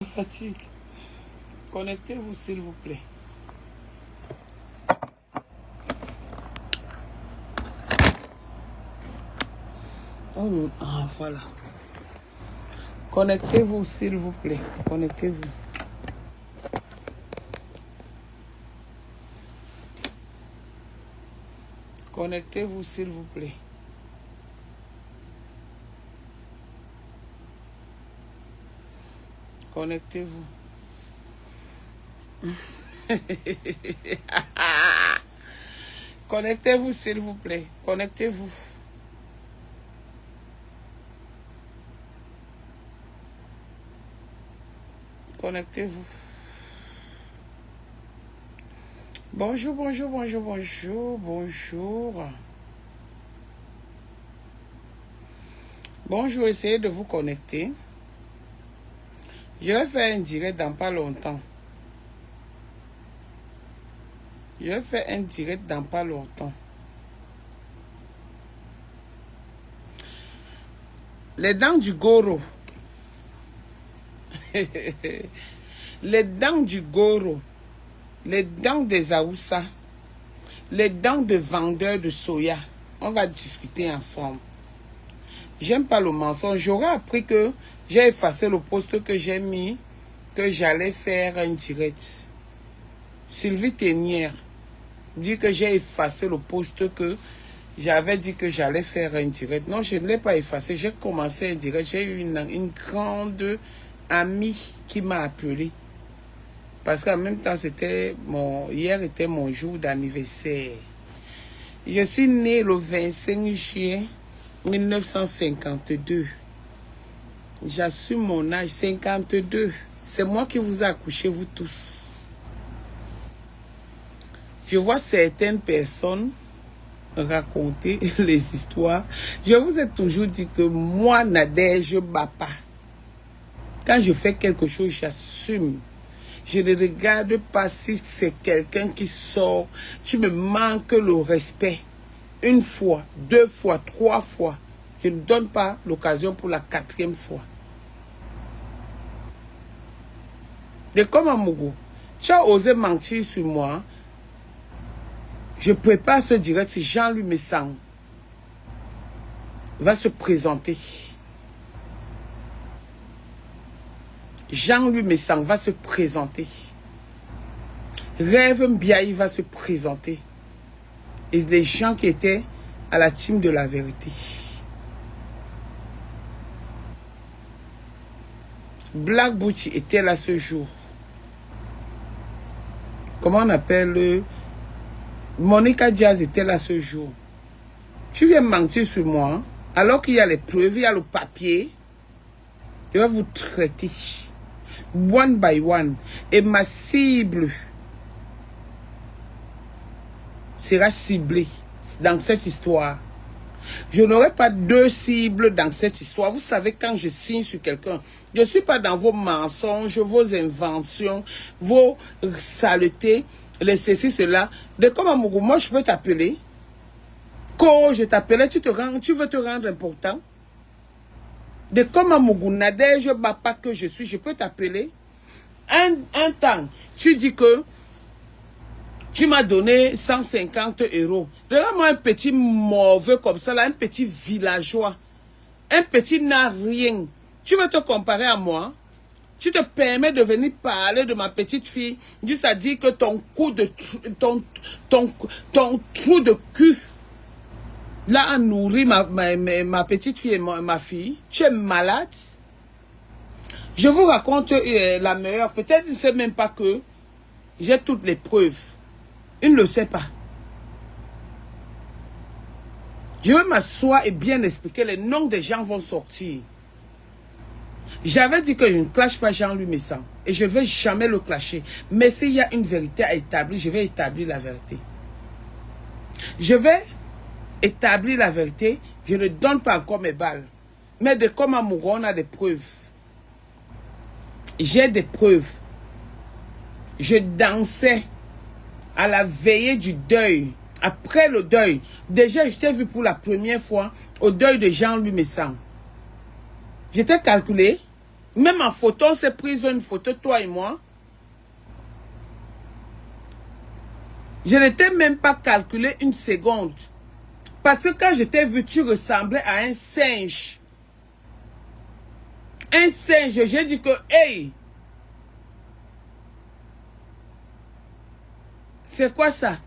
Fatigue. Connectez-vous s'il vous plaît. Oh, ah, voilà. Connectez-vous s'il vous plaît. Connectez-vous. Connectez-vous s'il vous plaît. Connectez-vous. Connectez-vous s'il vous plaît. Connectez-vous. Connectez-vous. Bonjour, bonjour, bonjour, bonjour, bonjour. Bonjour, essayez de vous connecter. Je vais faire un direct dans pas longtemps. Je vais faire un direct dans pas longtemps. Les dents du Goro. Les dents du Goro. Les dents des Aoussa. Les dents de vendeurs de soya. On va discuter ensemble. J'aime pas le mensonge. J'aurais appris que j'ai effacé le post que j'ai mis, que j'allais faire un direct. Sylvie Ténière dit que j'ai effacé le post que j'avais dit que j'allais faire un direct. Non, je ne l'ai pas effacé. J'ai commencé un direct. J'ai eu une grande amie qui m'a appelé. Parce qu'en même temps, hier était mon jour d'anniversaire. Je suis née le 25 juillet 1952. J'assume mon âge, 52. C'est moi qui vous ai accouché, vous tous. Je vois certaines personnes raconter les histoires. Je vous ai toujours dit que moi, Nadège, je ne bats pas. Quand je fais quelque chose, j'assume. Je ne regarde pas si c'est quelqu'un qui sort. Tu me manques le respect. Une fois, deux fois, trois fois. Je ne donne pas l'occasion pour la quatrième fois. De comme à Mougou, tu as osé mentir sur moi. Je prépare ce direct si Jean-Louis Messang va se présenter. Jean-Louis Messang va se présenter. Rêve Mbiaï va se présenter. Et les gens qui étaient à la team de la vérité. Black Booty était là ce jour. Comment on appelle Monica Diaz était là ce jour. Tu viens mentir sur moi, alors qu'il y a les preuves, il y a le papier. Je vais vous traiter. One by one. Et ma cible sera ciblée dans cette histoire. Je n'aurai pas deux cibles dans cette histoire. Vous savez, quand je signe sur quelqu'un, je ne suis pas dans vos mensonges, vos inventions, vos saletés, les ceci, cela. De comme à Mougou, moi, je peux t'appeler. Quand je t'appelais, tu veux te rendre important. De comme à Mougou, Nadège, je ne bats pas que je suis, je peux t'appeler. Un temps, tu dis que tu m'as donné 150 €. Regarde-moi un petit mauvais comme ça, là, un petit villageois. Un petit n'a rien. Tu veux te comparer à moi? Tu te permets de venir parler de ma petite fille, juste à dire que ton coup de ton trou de cul là a nourri ma petite fille et ma fille. Tu es malade? Je vous raconte la meilleure. Peut-être il ne sait même pas que j'ai toutes les preuves. Il ne le sait pas. Je vais m'asseoir et bien expliquer. Les noms des gens vont sortir. J'avais dit que je ne clash pas Jean-Louis Messang. Et je ne vais jamais le clasher. Mais s'il y a une vérité à établir, je vais établir la vérité. Je vais établir la vérité. Je ne donne pas encore mes balles. Mais de comme à Mougou, on a des preuves. J'ai des preuves. Je dansais à la veillée du deuil. Après le deuil. Déjà, je t'ai vu pour la première fois au deuil de Jean-Louis Messang. J'étais calculé. Même en photo, on s'est pris une photo, toi et moi. Je n'étais même pas calculé une seconde. Parce que quand je t'ai vu, tu ressemblais à un singe. Un singe, j'ai dit que, hey, c'est quoi ça?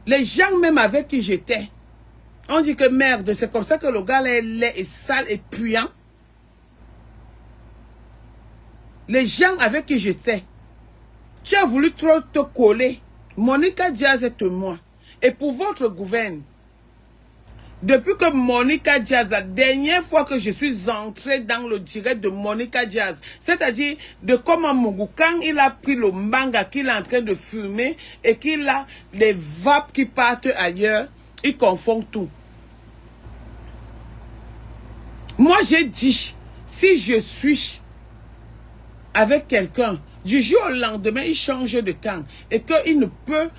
Les gens même avec qui j'étais, on dit que merde, c'est comme ça que le gars est laid et sale et puant. Les gens avec qui j'étais, tu as voulu trop te coller. Monica Diaz est moi. Et pour votre gouverne, depuis que Monica Diaz, la dernière fois que je suis entrée dans le direct de Monica Diaz, c'est-à-dire de comment Mougou, quand il a pris le manga qu'il est en train de fumer et qu'il a les vapes qui partent ailleurs, il confond tout. Moi, j'ai dit, si je suis avec quelqu'un, du jour au lendemain, il change de camp et qu'il ne peut,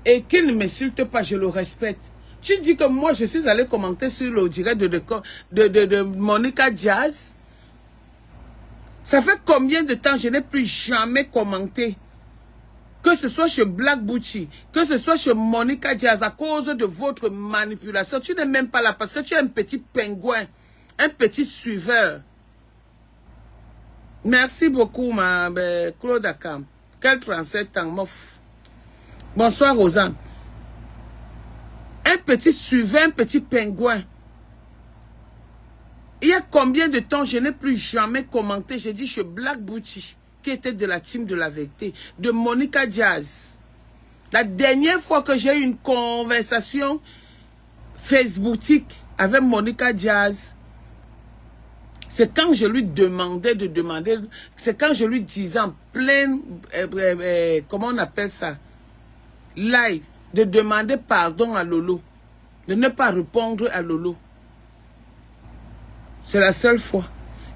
et qu'il ne m'insulte pas, je le respecte. Tu dis que moi, je suis allé commenter sur le direct de Monica Diaz. Ça fait combien de temps je n'ai plus jamais commenté? Que ce soit chez Black Booty, que ce soit chez Monica Diaz, à cause de votre manipulation. Tu n'es même pas là parce que tu es un petit pingouin, un petit suiveur. Merci beaucoup, Claude Akam. Quel 37 ans, mof. Bonsoir, Rosanne. Un petit suiveur, un petit pingouin. Il y a combien de temps je n'ai plus jamais commenté, j'ai dit chez Black Booty, qui était de la team de la vérité, de Monica Diaz. La dernière fois que j'ai eu une conversation Facebookique avec Monica Diaz, c'est quand je lui demandais de demander, c'est quand je lui disais en plein, comment on appelle ça, live, de demander pardon à Lolo, de ne pas répondre à Lolo. C'est la seule fois.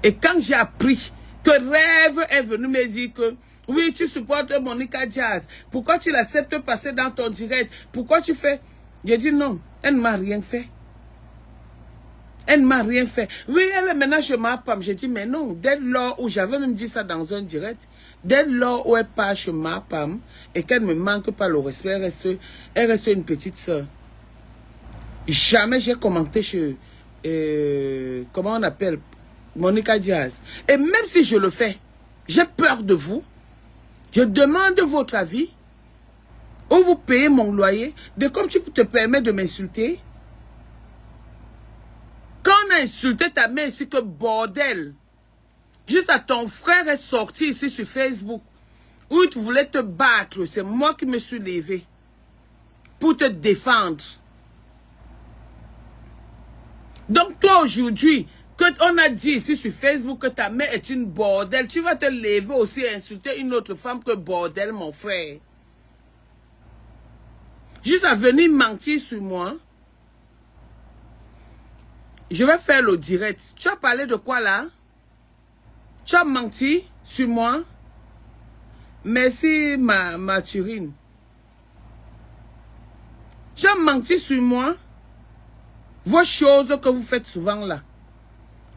Et quand j'ai appris que Rêve est venu me dire que, oui, tu supportes Monica Diaz, pourquoi tu l'acceptes passer dans ton direct, pourquoi tu fais, j'ai dit non, elle ne m'a rien fait. Elle ne m'a rien fait. Oui, elle est maintenant chez ma femme. J'ai dit, mais non, dès lors où j'avais même dit ça dans un direct, dès lors où elle part chez ma femme et qu'elle ne me manque pas le respect, elle reste une petite soeur. Jamais j'ai commenté chez, comment on appelle, Monica Diaz. Et même si je le fais, j'ai peur de vous. Je demande votre avis. Ou vous payez mon loyer. De comme tu te permets de m'insulter. Quand on a insulté ta mère ici, que bordel. Juste à ton frère est sorti ici sur Facebook. Où il voulait te battre. C'est moi qui me suis levé. Pour te défendre. Donc toi aujourd'hui, qu'on a dit ici sur Facebook que ta mère est une bordel, tu vas te lever aussi et insulter une autre femme que bordel, mon frère. Juste à venir mentir sur moi. Je vais faire le direct. Tu as parlé de quoi là? Tu as menti sur moi? Merci ma Turine. Tu as menti sur moi? Vos choses que vous faites souvent là.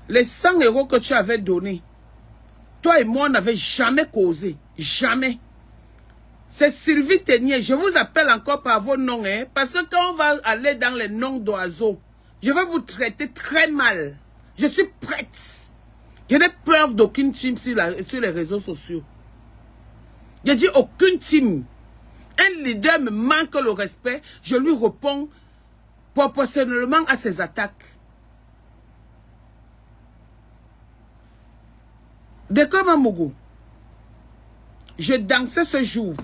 Les 100 € que tu avais donnés. Toi et moi, on n'avait jamais causé. Jamais. C'est Sylvie Ténier. Je vous appelle encore par vos noms. Hein, parce que quand on va aller dans les noms d'oiseaux, je vais vous traiter très mal. Je suis prête. Je n'ai peur d'aucune team sur les réseaux sociaux. Je dis aucune team. Un leader me manque le respect. Je lui réponds proportionnellement à ses attaques. De comme à Mougou, je dansais ce jour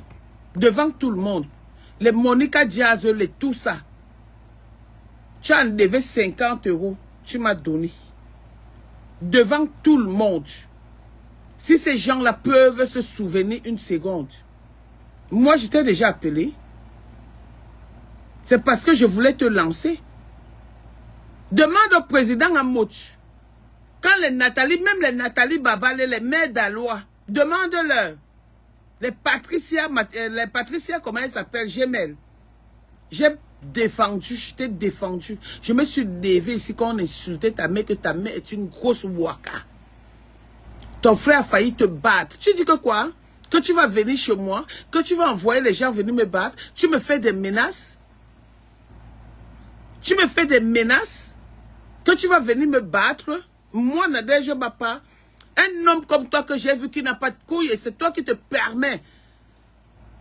devant tout le monde. Les Monica Diaz, les tout ça. Tu en devais 50 €. Tu m'as donné. Devant tout le monde. Si ces gens-là peuvent se souvenir une seconde. Moi, je t'ai déjà appelé. C'est parce que je voulais te lancer. Demande au président Amouch. Quand les Nathalie, même les Nathalie Babale, les mères d'Alois, demande-leur. Les Patricia, comment elles s'appellent, Gemelle. J'ai défendu, je t'ai défendu. Je me suis levé ici quand on insultait ta mère, que ta mère est une grosse waka. Ton frère a failli te battre. Tu dis que quoi? Que tu vas venir chez moi, que tu vas envoyer les gens venir me battre. Tu me fais des menaces. Tu me fais des menaces. Que tu vas venir me battre. Moi, Nadège, je ne bats pas. Un homme comme toi que j'ai vu qui n'a pas de couilles, et c'est toi qui te permets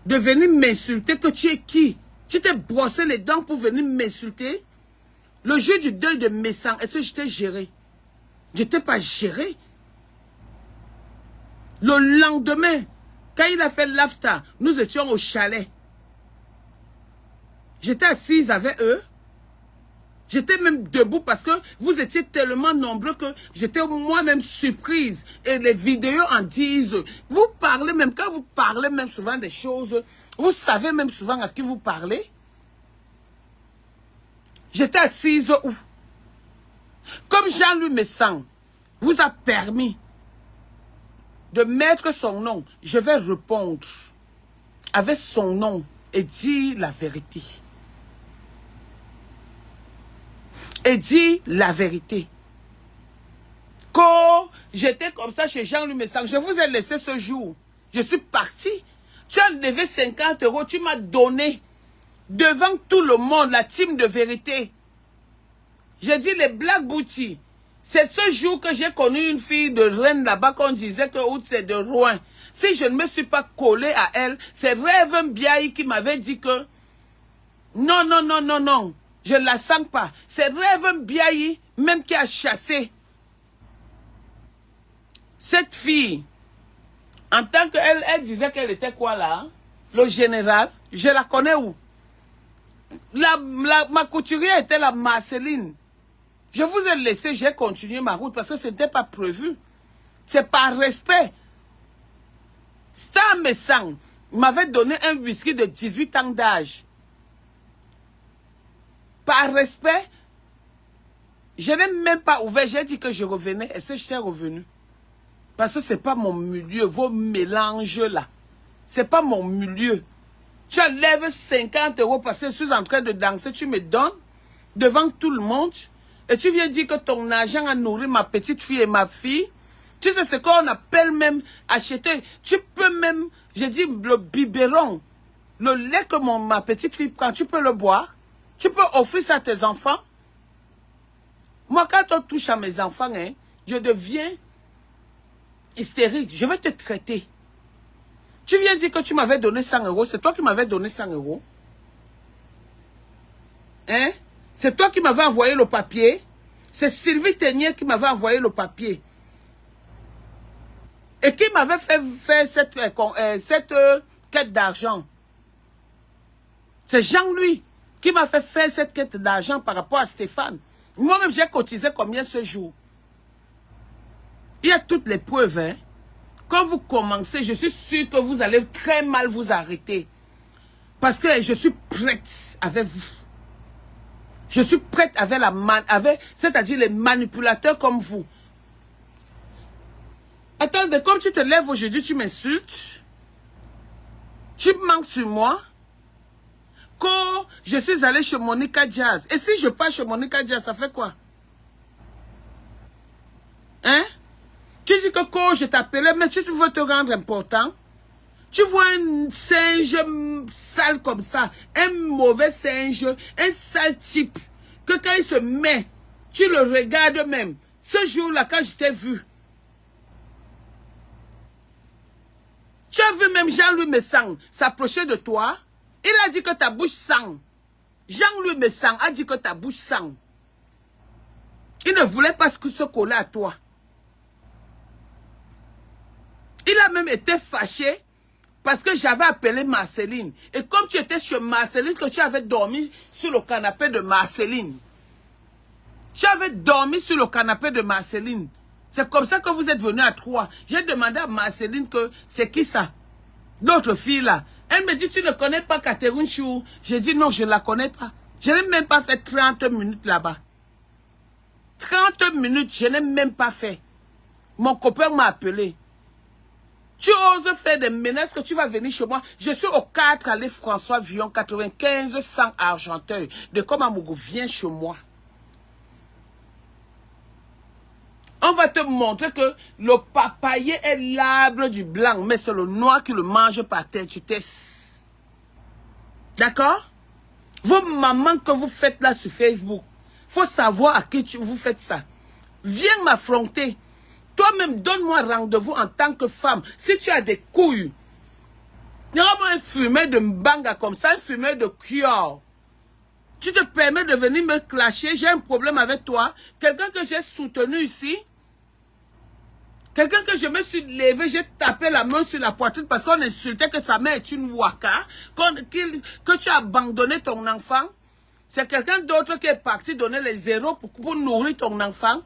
de venir m'insulter. Que tu es qui? Tu t'es brossé les dents pour venir m'insulter. Le jeu du deuil de mes sangs, est-ce que je t'ai géré? Je t'ai pas géré. Le lendemain, quand il a fait l'after, nous étions au chalet. J'étais assise avec eux. J'étais même debout parce que vous étiez tellement nombreux que j'étais moi-même surprise. Et les vidéos en disent. Vous parlez même, quand vous parlez même souvent des choses, vous savez même souvent à qui vous parlez. J'étais assise où? Comme Jean-Louis Messang vous a permis de mettre son nom, je vais répondre avec son nom et dire la vérité. Et dire la vérité. Quand j'étais comme ça chez Jean-Louis Messang, je vous ai laissé ce jour. Je suis parti. Tu as levé 50 €, tu m'as donné devant tout le monde la team de vérité. J'ai dit les Black Booty. C'est ce jour que j'ai connu une fille de Rennes là-bas qu'on disait que c'est de Rouen. Si je ne me suis pas collé à elle, c'est Rêve Biaï qui m'avait dit que non, non, non, non, non, je ne la sens pas. C'est Rêve Biaï même qui a chassé cette fille. En tant qu'elle, elle disait qu'elle était quoi là? Hein? Le général, je la connais où? Ma couturière était la Marceline. Je vous ai laissé, j'ai continué ma route parce que ce n'était pas prévu. C'est par respect. Star Messang m'avait donné un whisky de 18 ans d'âge. Par respect, je n'ai même pas ouvert. J'ai dit que je revenais. Est-ce que j'étais revenu? Parce que ce n'est pas mon milieu. Vos mélanges là. Ce n'est pas mon milieu. Tu enlèves 50 € parce que je suis en train de danser. Tu me donnes devant tout le monde. Et tu viens dire que ton argent a nourri ma petite fille et ma fille. Tu sais ce qu'on appelle même acheter. Tu peux même, j'ai dit le biberon, le lait que ma petite fille prend, tu peux le boire. Tu peux offrir ça à tes enfants. Moi, quand on touche à mes enfants, hein, je deviens hystérique. Je vais te traiter. Tu viens dire que tu m'avais donné 100 €. C'est toi qui m'avais donné 100 €. Hein? C'est toi qui m'avais envoyé le papier. C'est Sylvie Ténier qui m'avait envoyé le papier. Et qui m'avait fait cette quête d'argent. C'est Jean-Louis qui m'a fait faire cette quête d'argent par rapport à Stéphane. Moi-même, j'ai cotisé combien ce jour? Il y a toutes les preuves. Hein? Quand vous commencez, je suis sûr que vous allez très mal vous arrêter. Parce que je suis prête avec vous. Je suis prête avec c'est-à-dire les manipulateurs comme vous. Attendez, comme tu te lèves aujourd'hui, tu m'insultes. Tu manques sur moi. Quand je suis allé chez Monica Jazz. Et si je pars chez Monica Jazz, ça fait quoi? Hein? Tu dis que quand je t'appelais, mais tu veux te rendre important. Tu vois un singe sale comme ça, un mauvais singe, un sale type, que quand il se met, tu le regardes même. Ce jour-là, quand je t'ai vu, tu as vu même Jean-Louis Messang s'approcher de toi. Il a dit que ta bouche sent. Jean-Louis Messang a dit que ta bouche sent. Il ne voulait pas se coller à toi. Il a même été fâché parce que j'avais appelé Marceline. Et comme tu étais chez Marceline, que tu avais dormi sur le canapé de Marceline. Tu avais dormi sur le canapé de Marceline. C'est comme ça que vous êtes venus à 3. J'ai demandé à Marceline que c'est qui ça? L'autre fille là. Elle me dit, tu ne connais pas Catherine Chou? J'ai dit non, je ne la connais pas. Je n'ai même pas fait 30 minutes là-bas. 30 minutes, je n'ai même pas fait. Mon copain m'a appelé. Tu oses faire des menaces que tu vas venir chez moi. Je suis au 4 allée François Villon, 95 100 Argenteuil. De Komamougou, viens chez moi. On va te montrer que le papayer est l'arbre du blanc, mais c'est le noir qui le mange par terre, tu testes. D'accord? Vos mamans que vous faites là sur Facebook, faut savoir à qui vous faites ça. Viens m'affronter. Toi-même, donne-moi rendez-vous en tant que femme. Si tu as des couilles, donne-moi un fumeur de mbanga comme ça, un fumeur de cuir. Tu te permets de venir me clasher, j'ai un problème avec toi. Quelqu'un que j'ai soutenu ici, quelqu'un que je me suis levé, j'ai tapé la main sur la poitrine parce qu'on insultait que sa mère est une waka, que tu as abandonné ton enfant. C'est quelqu'un d'autre qui est parti donner les zéros pour nourrir ton enfant.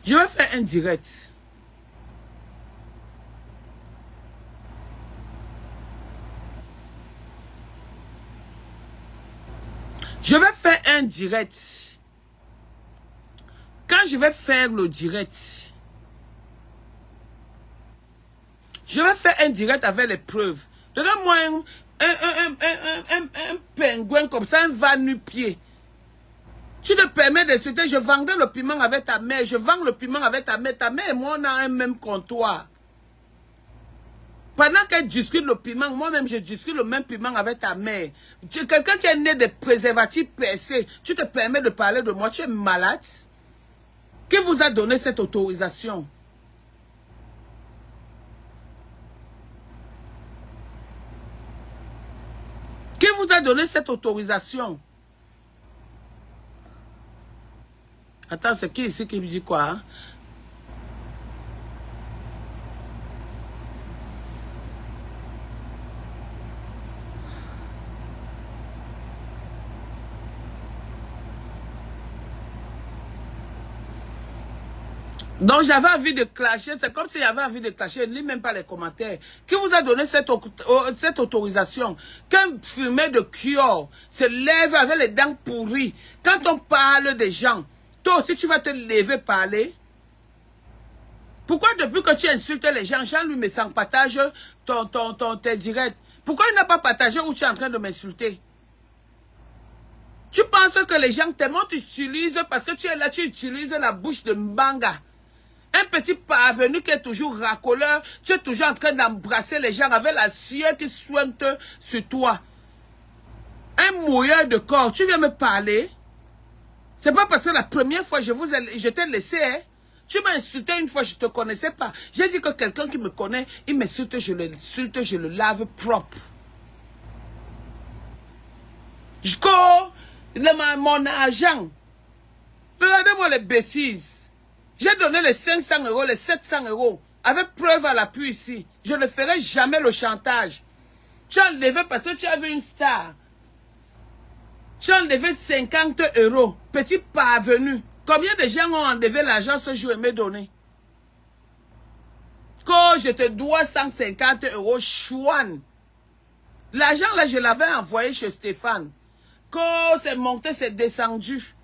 Je vais faire un direct. Je vais faire un direct. Quand je vais faire le direct, je vais faire un direct avec les preuves. Donne-moi un pingouin comme ça, un va nu-pied. Tu te permets d'insulter, je vendais le piment avec ta mère, je vends le piment avec ta mère et moi on a un même comptoir. Pendant qu'elle discute le piment, moi-même je discute le même piment avec ta mère. Tu es quelqu'un qui est né de préservatifs percés, tu te permets de parler de moi, tu es malade. Qui vous a donné cette autorisation? Qui vous a donné cette autorisation? Attends, c'est qui ici qui me dit quoi? Hein? Donc j'avais envie de clasher, c'est comme si j'avais envie de clasher, je ne lis même pas les commentaires. Qui vous a donné cette autorisation? Qu'un fumeur de cuir se lève avec les dents pourries. Quand on parle des gens, toi aussi tu vas te lever parler. Pourquoi depuis que tu insultes les gens, Jean-Louis Messang partage tes directs? Pourquoi il n'a pas partagé où tu es en train de m'insulter? Tu penses que les gens t'aiment, tu utilises parce que tu es là, tu utilises la bouche de Mbanga. Un petit parvenu qui est toujours racoleur, tu es toujours en train d'embrasser les gens avec la sueur qui sointe sur toi. Un mouilleur de corps, tu viens me parler. C'est pas parce que la première fois je t'ai laissé, hein. Tu m'as insulté une fois, je ne te connaissais pas. J'ai dit que quelqu'un qui me connaît, il m'insulte, je l'insulte, je le lave propre. Je cours mon argent. Regardez-moi les bêtises. J'ai donné les 500 €, les 700 €, avec preuve à l'appui ici. Je ne ferai jamais le chantage. Tu as enlevé parce que tu avais une star. Tu as enlevé 50 €, petit parvenu. Combien de gens ont enlevé l'argent ce jour et me donné? Quand je te dois 150 €, chouane. L'argent là, je l'avais envoyé chez Stéphane. Quand c'est monté, c'est descendu.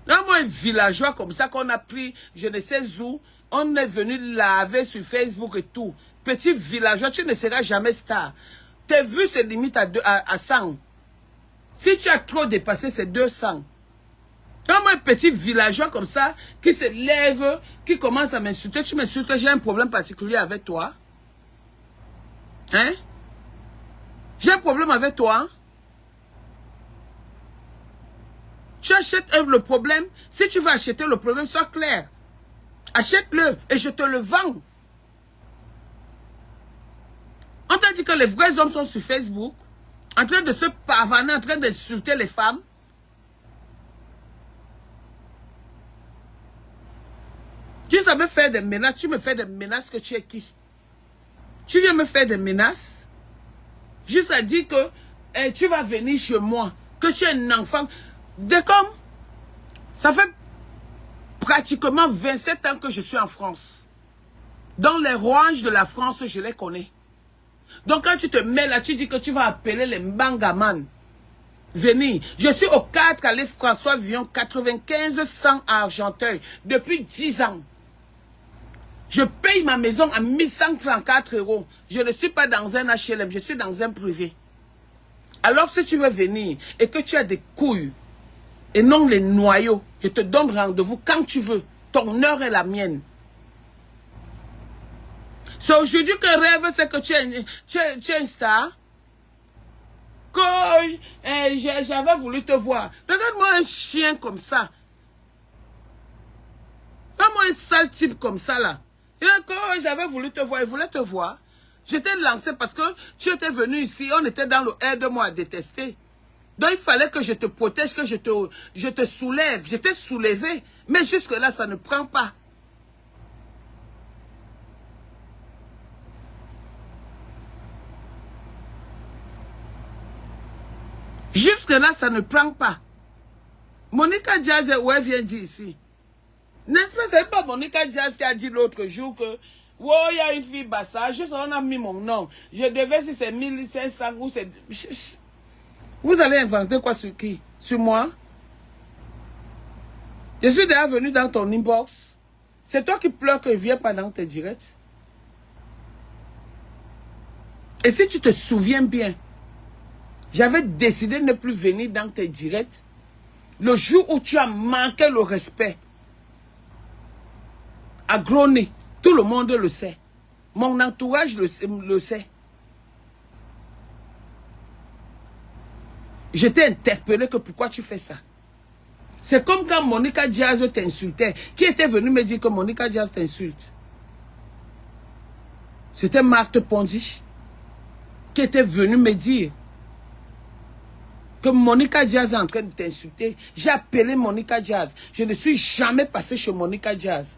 Dans un villageois comme ça qu'on a pris, je ne sais où, on est venu laver sur Facebook et tout. Petit villageois, tu ne seras jamais star. Tes vues se limitent à 100. Si tu as trop dépassé, c'est 200. Dans un petit villageois comme ça, qui se lève, qui commence à m'insulter, tu m'insultes, j'ai un problème particulier avec toi. Hein? J'ai un problème avec toi. Tu achètes le problème. Si tu veux acheter le problème, sois clair. Achète-le et je te le vends. On t'a dit que les vrais hommes sont sur Facebook, en train de se pavaner, en train d'insulter les femmes. Tu savais faire des menaces, tu me fais des menaces que tu es qui? Tu viens me faire des menaces? Juste à dire que tu vas venir chez moi, que tu es un enfant. Dès comme, ça fait pratiquement 27 ans que je suis en France. Dans les rouages de la France, je les connais. Donc quand tu te mets là, tu dis que tu vas appeler les Mbangaman. Venir. Je suis au 4 allée François Villon, 95 100 Argenteuil, depuis 10 ans. Je paye ma maison à 1134 €. Je ne suis pas dans un HLM, je suis dans un privé. Alors si tu veux venir et que tu as des couilles, et non les noyaux. Je te donne rendez-vous quand tu veux. Ton heure est la mienne. C'est aujourd'hui que rêve, c'est que tu es une star. Que j'avais voulu te voir. Regarde-moi un chien comme ça. Regarde-moi un sale type comme ça là. Et que j'avais voulu te voir, il voulait te voir. J'étais lancé parce que tu étais venu ici, on était dans le aide-moi à détester. Donc il fallait que je te protège, que je te soulève. J'étais soulevé. Mais jusque-là, ça ne prend pas. Jusque-là, ça ne prend pas. Monica Diaz, où elle vient dire ici? N'est-ce pas, c'est pas Monica Diaz qui a dit l'autre jour que oh, il y a une fille bassa, juste on a mis mon nom. Je devais, si c'est 1500 ou c'est... Vous allez inventer quoi sur qui? Sur moi? Je suis déjà venu dans ton inbox. C'est toi qui pleures que je viens pendant tes directs. Et si tu te souviens bien, j'avais décidé de ne plus venir dans tes directs le jour où tu as manqué le respect. À Grony, tout le monde le sait. Mon entourage le sait. Je t'ai interpellé que pourquoi tu fais ça. C'est comme quand Monica Diaz t'insultait. Qui était venu me dire que Monica Diaz t'insulte? C'était Marthe Pondy qui était venu me dire que Monica Diaz est en train de t'insulter. J'ai appelé Monica Diaz. Je ne suis jamais passé chez Monica Diaz.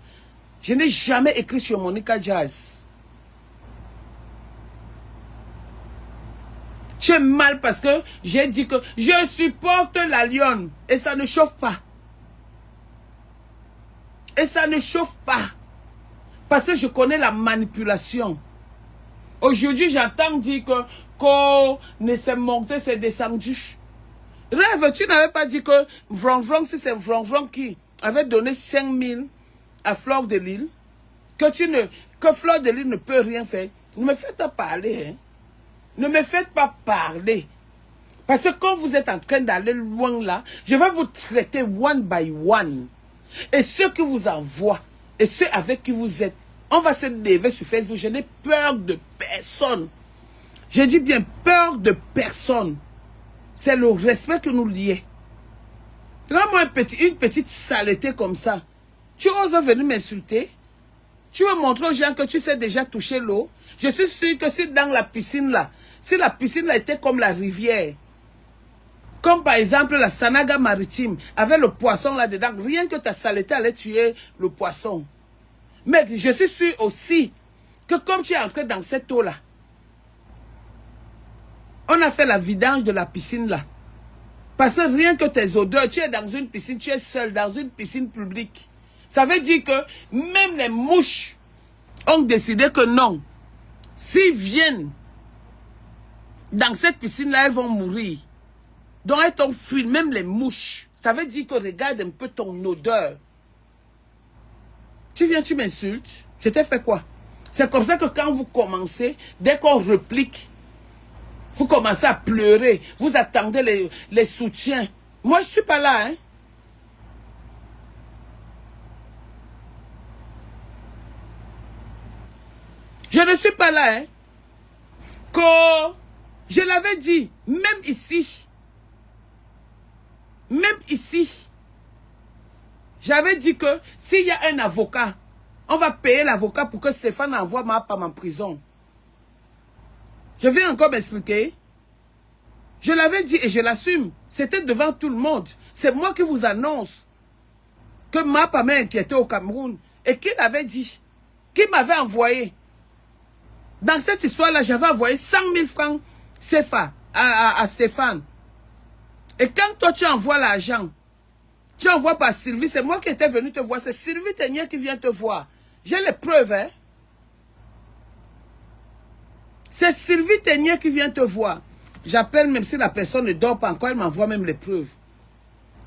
Je n'ai jamais écrit sur Monica Diaz. Tu es mal parce que j'ai dit que je supporte la lionne. Et ça ne chauffe pas. Et ça ne chauffe pas. Parce que je connais la manipulation. Aujourd'hui, j'entends dire que qu'on ne s'est monté, c'est descendu. Rêve, tu n'avais pas dit que Vron, si c'est Vron qui avait donné 5000 à Fleur de Lille, que Fleur de Lille ne peut rien faire. Ne me faites pas parler, hein. Ne me faites pas parler. Parce que quand vous êtes en train d'aller loin là, je vais vous traiter one by one. Et ceux qui vous envoient, et ceux avec qui vous êtes, on va se lever sur Facebook. Je n'ai peur de personne. Je dis bien peur de personne. C'est le respect que nous lions. Regarde-moi une petite saleté comme ça. Tu oses venir m'insulter? Tu veux montrer aux gens que tu sais déjà toucher l'eau? Je suis sûr que si dans la piscine là, si la piscine là était comme la rivière, comme par exemple la Sanaga maritime, avec le poisson là-dedans, rien que ta saleté allait tuer le poisson. Mais je suis sûr aussi que comme tu es entré dans cette eau là, on a fait la vidange de la piscine là. Parce que rien que tes odeurs, tu es dans une piscine, tu es seul dans une piscine publique. Ça veut dire que même les mouches ont décidé que non. S'ils viennent dans cette piscine-là, elles vont mourir. Donc elles t'ont fui, même les mouches. Ça veut dire que regarde un peu ton odeur. Tu viens, tu m'insultes. Je t'ai fait quoi? C'est comme ça que quand vous commencez, dès qu'on réplique, vous commencez à pleurer. Vous attendez les soutiens. Moi, je ne suis pas là, hein. Je ne suis pas là, hein. Que je l'avais dit, même ici, j'avais dit que s'il y a un avocat, on va payer l'avocat pour que Stéphane envoie ma femme en prison. Je vais encore m'expliquer. Je l'avais dit et je l'assume. C'était devant tout le monde. C'est moi qui vous annonce que ma femme m'a inquiété au Cameroun. Et qui l'avait dit? Qui m'avait envoyé? Dans cette histoire-là, j'avais envoyé 100 000 francs CFA à Stéphane. Et quand toi, tu envoies l'argent, tu envoies par Sylvie, c'est moi qui étais venu te voir. C'est Sylvie Ténier qui vient te voir. J'ai les preuves, hein. C'est Sylvie Ténier qui vient te voir. J'appelle même si la personne ne dort pas encore, elle m'envoie même les preuves.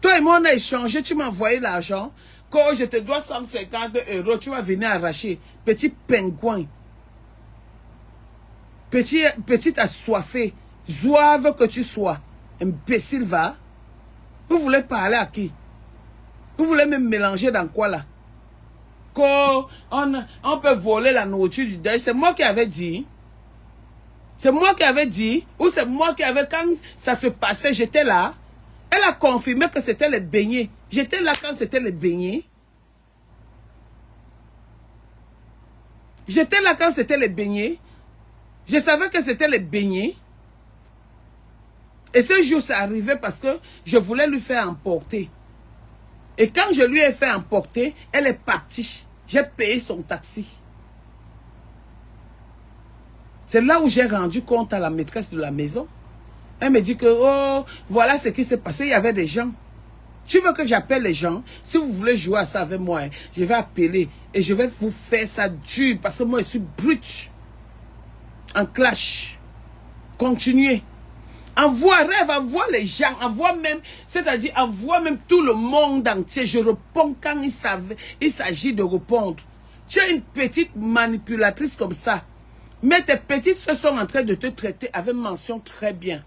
Toi et moi, on a échangé, tu m'as envoyé l'argent. Quand je te dois 150 €, tu vas venir arracher. Petit pingouin. Petit assoiffé. Zouave que tu sois. Imbécile, va. Vous voulez parler à qui? Vous voulez me mélanger dans quoi là? On peut voler la nourriture du deuil. C'est moi qui avais dit. C'est moi qui avais dit. Ou c'est moi qui avais, quand ça se passait, j'étais là. Elle a confirmé que c'était les beignets. J'étais là quand c'était les beignets. J'étais là quand c'était les beignets. Je savais que c'était les beignets. Et ce jour, c'est arrivé parce que je voulais lui faire emporter. Et quand je lui ai fait emporter, elle est partie. J'ai payé son taxi. C'est là où j'ai rendu compte à la maîtresse de la maison. Elle me dit que, oh, voilà ce qui s'est passé. Il y avait des gens. Tu veux que j'appelle les gens? Si vous voulez jouer à ça avec moi, hein, je vais appeler. Et je vais vous faire ça dur. Parce que moi, je suis brute. En clash. Continuez. Envoie rêve, envoie les gens, envoie même, c'est-à-dire envoie même tout le monde entier. Je réponds quand il s'agit de répondre. Tu es une petite manipulatrice comme ça. Mais tes petites soeurs sont en train de te traiter avec mention très bien.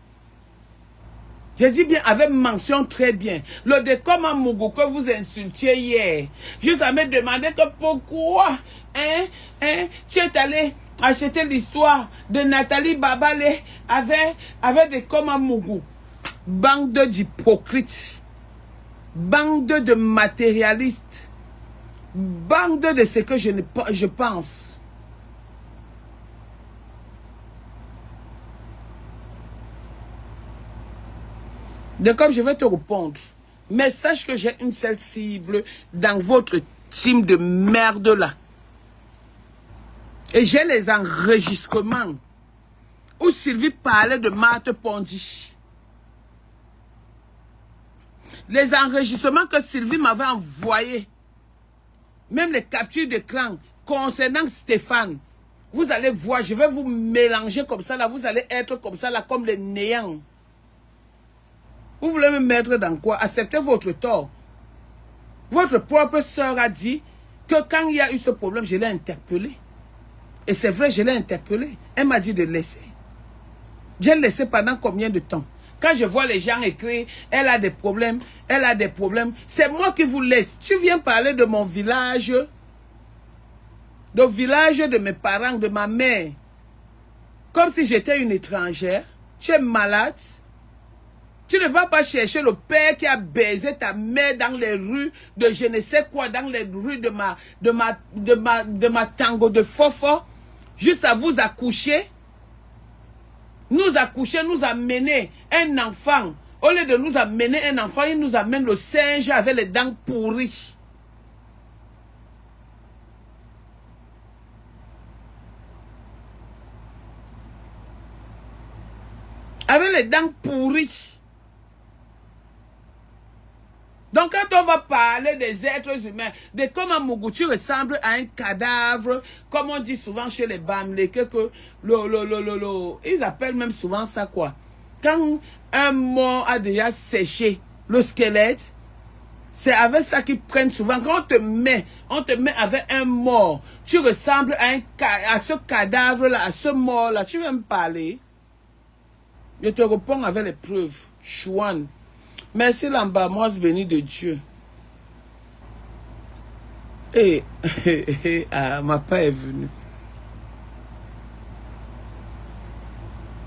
Je dis bien avec mention très bien. Le décom à Mougou que vous insultiez hier, juste à me demander que pourquoi, tu es allé acheter l'histoire de Nathalie Babale avec des comme à Mougou. Bande d'hypocrites, bande de matérialistes, bande de ce que je pense. De comme je vais te répondre, mais sache que j'ai une seule cible dans votre team de merde là. Et j'ai les enregistrements où Sylvie parlait de Marthe Pondy. Les enregistrements que Sylvie m'avait envoyés, même les captures d'écran concernant Stéphane, vous allez voir, je vais vous mélanger comme ça là, vous allez être comme ça là, comme les néants. Vous voulez me mettre dans quoi? Acceptez votre tort. Votre propre sœur a dit que quand il y a eu ce problème, je l'ai interpellé. Et c'est vrai, je l'ai interpellé. Elle m'a dit de laisser. J'ai laissé pendant combien de temps? Quand je vois les gens écrire, elle a des problèmes, elle a des problèmes. C'est moi qui vous laisse. Tu viens parler de mon village, du village de mes parents, de ma mère. Comme si j'étais une étrangère. Tu es malade. Tu ne vas pas chercher le père qui a baisé ta mère dans les rues de je ne sais quoi, dans les rues de ma tango de Fofo, juste à vous accoucher. Nous accoucher, nous amener un enfant. Au lieu de nous amener un enfant, il nous amène le singe avec les dents pourries. Avec les dents pourries. Donc quand on va parler des êtres humains, de comment Mougoutu ressemble à un cadavre, comme on dit souvent chez les Bamleke, que ils appellent même souvent ça quoi. Quand un mort a déjà séché le squelette, c'est avec ça qu'ils prennent souvent. Quand on te met avec un mort, tu ressembles à ce cadavre-là, à ce mort-là. Tu veux me parler? Je te réponds avec les preuves. Chouane. Merci l'embarras béni de Dieu. Et ma part est venue.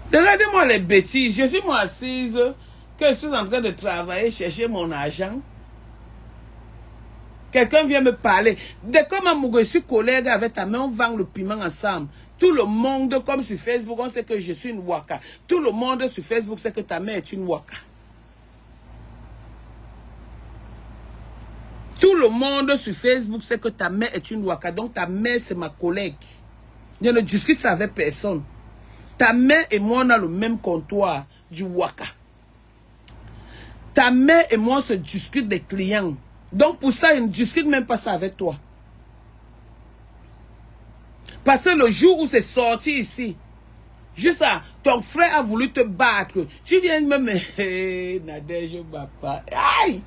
Regardez-moi les bêtises. Je suis moi assise, que je suis en train de travailler, chercher mon argent. Quelqu'un vient me parler. Dès que je suis collègue avec ta main, on vend le piment ensemble. Tout le monde, comme sur Facebook, on sait que je suis une waka. Tout le monde sur Facebook sait que ta mère est une waka. Tout le monde sur Facebook sait que ta mère est une waka. Donc ta mère, c'est ma collègue. Je ne discute ça avec personne. Ta mère et moi, on a le même comptoir du waka. Ta mère et moi, on se discute des clients. Donc pour ça, je ne discute même pas ça avec toi. Parce que le jour où c'est sorti ici, juste ça, ton frère a voulu te battre. Tu viens de me... Hey, Nadège, papa. Aïe!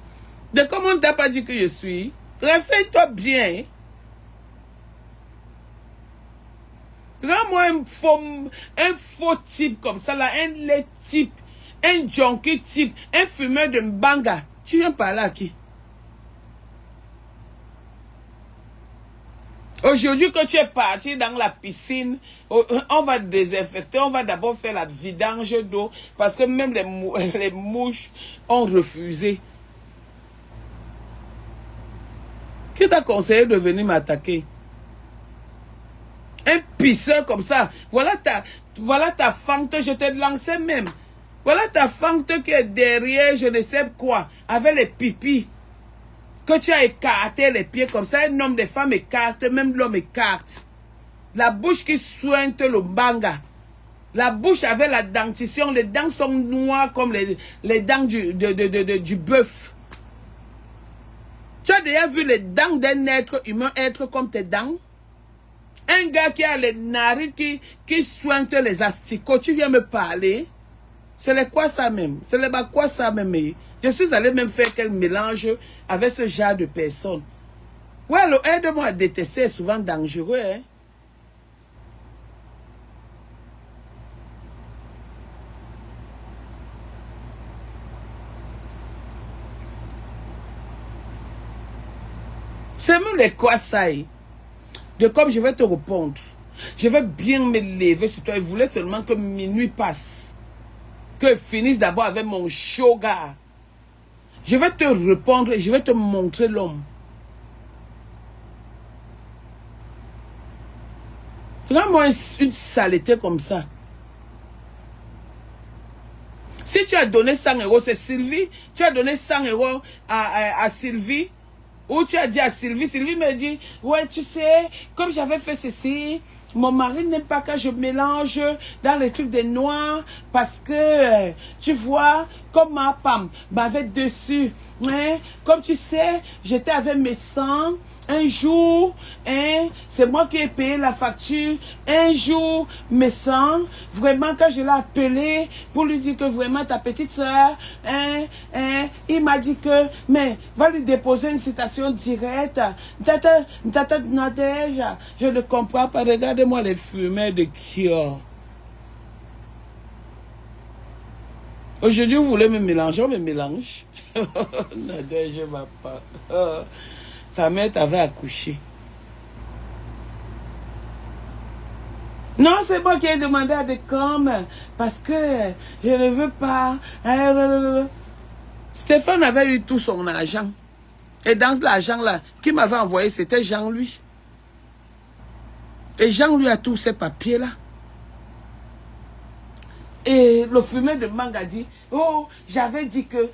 De comment on t'a pas dit que je suis? Renseigne-toi bien. Rends-moi un faux type comme ça, là, un laid type, un junkie type, un fumeur de mbanga. Tu viens parler à qui? Aujourd'hui que tu es parti dans la piscine, on va désinfecter, on va d'abord faire la vidange d'eau parce que même les mouches ont refusé. Qui t'a conseillé de venir m'attaquer? Un pisseur comme ça. Voilà ta fente, je t'ai lancé même. Voilà ta fente qui est derrière, je ne sais quoi, avec les pipis. Que tu as écarté les pieds comme ça, un homme, des femmes écartent, même l'homme écarte. La bouche qui sointe le banga. La bouche avec la dentition, les dents sont noires comme les dents du bœuf. Tu as déjà vu les dents d'un être humain être comme tes dents? Un gars qui a les narines qui sointe les asticots, tu viens me parler? C'est quoi ça même? C'est quoi ça même? Je suis allé même faire quel mélange avec ce genre de personnes. Ouais, le aide-moi à détester est souvent dangereux. Hein? C'est même les quoi ça? De comme je vais te répondre. Je vais bien me lever sur toi. Je voulais seulement que minuit passe. Que je finisse d'abord avec mon shoga. Je vais te répondre et je vais te montrer l'homme. Regarde-moi une saleté comme ça. Si tu as donné 100 euros, c'est Sylvie. Tu as donné 100 euros à Sylvie. Ou tu as dit à Sylvie. Sylvie me dit, ouais, tu sais, comme j'avais fait ceci, mon mari n'aime pas que je mélange dans les trucs des noirs parce que, tu vois, comme ma femme m'avait dessus. Hein, comme tu sais, j'étais avec mes sangs. Un jour, hein, c'est moi qui ai payé la facture. Un jour, mes sangs, vraiment, quand je l'ai appelé pour lui dire que vraiment ta petite soeur, il m'a dit que, mais, va lui déposer une citation directe. Tata Nadège, je ne comprends pas. Regardez-moi les fumées de Kior. Aujourd'hui, vous voulez me mélanger, on me mélange. Nadège, ma part. Ta mère t'avait accouché. Non, c'est moi qui ai demandé à des coms parce que je ne veux pas. Stéphane avait eu tout son argent. Et dans l'argent-là, qui m'avait envoyé, c'était Jean-Louis. Et Jean-Louis a tous ces papiers-là. Et le fumé de Manga dit, oh, j'avais dit que,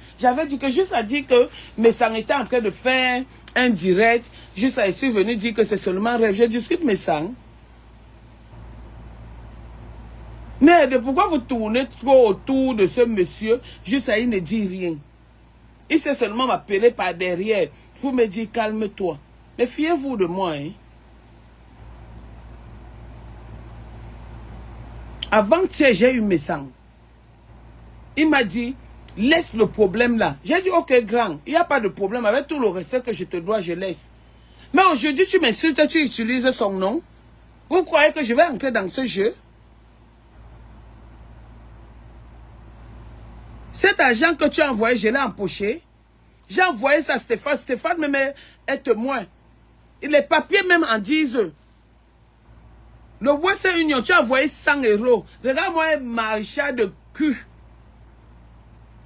juste à dire que mes sangs étaient en train de faire un direct, juste à être venu dire que c'est seulement un rêve. Je discute mes sangs. Mais pourquoi vous tournez trop autour de ce monsieur, juste à il ne dit rien? Il s'est seulement m'appeler par derrière pour me dire calme-toi. Mais fiez-vous de moi, hein. Avant-hier, j'ai eu mes sangs. Il m'a dit, laisse le problème là. J'ai dit, ok, grand, il n'y a pas de problème. Avec tout le respect que je te dois, je laisse. Mais aujourd'hui, tu m'insultes, tu utilises son nom. Vous croyez que je vais entrer dans ce jeu? Cet argent que tu as envoyé, je l'ai empoché. J'ai envoyé ça à Stéphane. Stéphane même est témoin. Et les papiers même en disent. Le Western Union, tu as envoyé 100 euros. Regarde-moi un maréchal de cul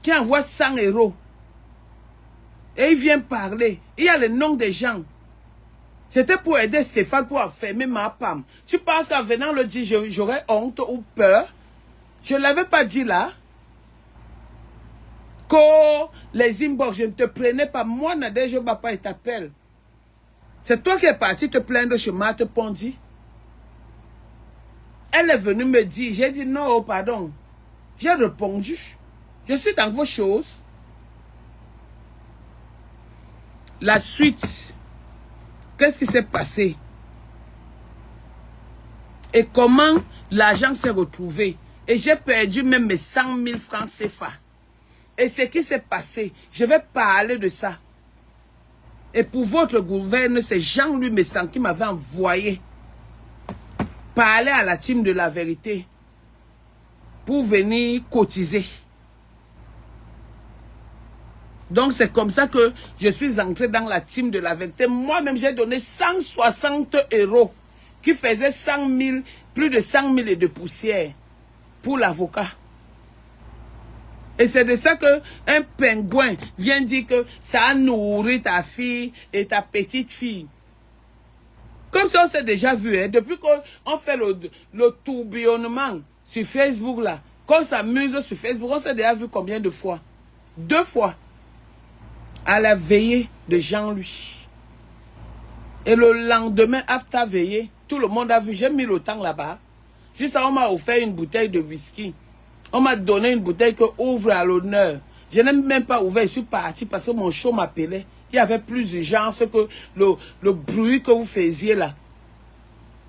qui envoie 100 euros. Et il vient parler. Il y a le nom des gens. C'était pour aider Stéphane pour enfermer ma femme. Tu penses qu'en venant le dire, j'aurais honte ou peur? Je ne l'avais pas dit là. Que les inbox, je ne te prenais pas. Moi, Nadège, je ne vais pas et t'appelle. C'est toi qui es parti te plaindre chez Marthe Pondy. Elle est venue me dire, j'ai dit non, pardon. J'ai répondu, je suis dans vos choses. La suite, qu'est-ce qui s'est passé? Et comment l'argent s'est retrouvé? Et j'ai perdu même mes 100 000 francs CFA. Et ce qui s'est passé, je vais parler de ça. Et pour votre gouverne, c'est Jean-Louis Messan qui m'avait envoyé parler à la team de la vérité pour venir cotiser. Donc, c'est comme ça que je suis entré dans la team de la vérité. Moi-même, j'ai donné 160 € qui faisait 100 000, plus de 100 000 et de poussière pour l'avocat. Et c'est de ça que un pingouin vient dire que ça a nourri ta fille et ta petite fille. Comme ça, on s'est déjà vu, hein, depuis qu'on fait le tourbillonnement sur Facebook, là, qu'on s'amuse sur Facebook, on s'est déjà vu combien de fois? 2 fois. À la veillée de Jean-Louis. Et le lendemain, after veillée, tout le monde a vu, j'ai mis le temps là-bas. Juste avant, on m'a offert une bouteille de whisky. On m'a donné une bouteille que ouvre à l'honneur. Je n'ai même pas ouvert, je suis parti parce que mon show m'appelait. Il y avait plus d'urgence que le bruit que vous faisiez là.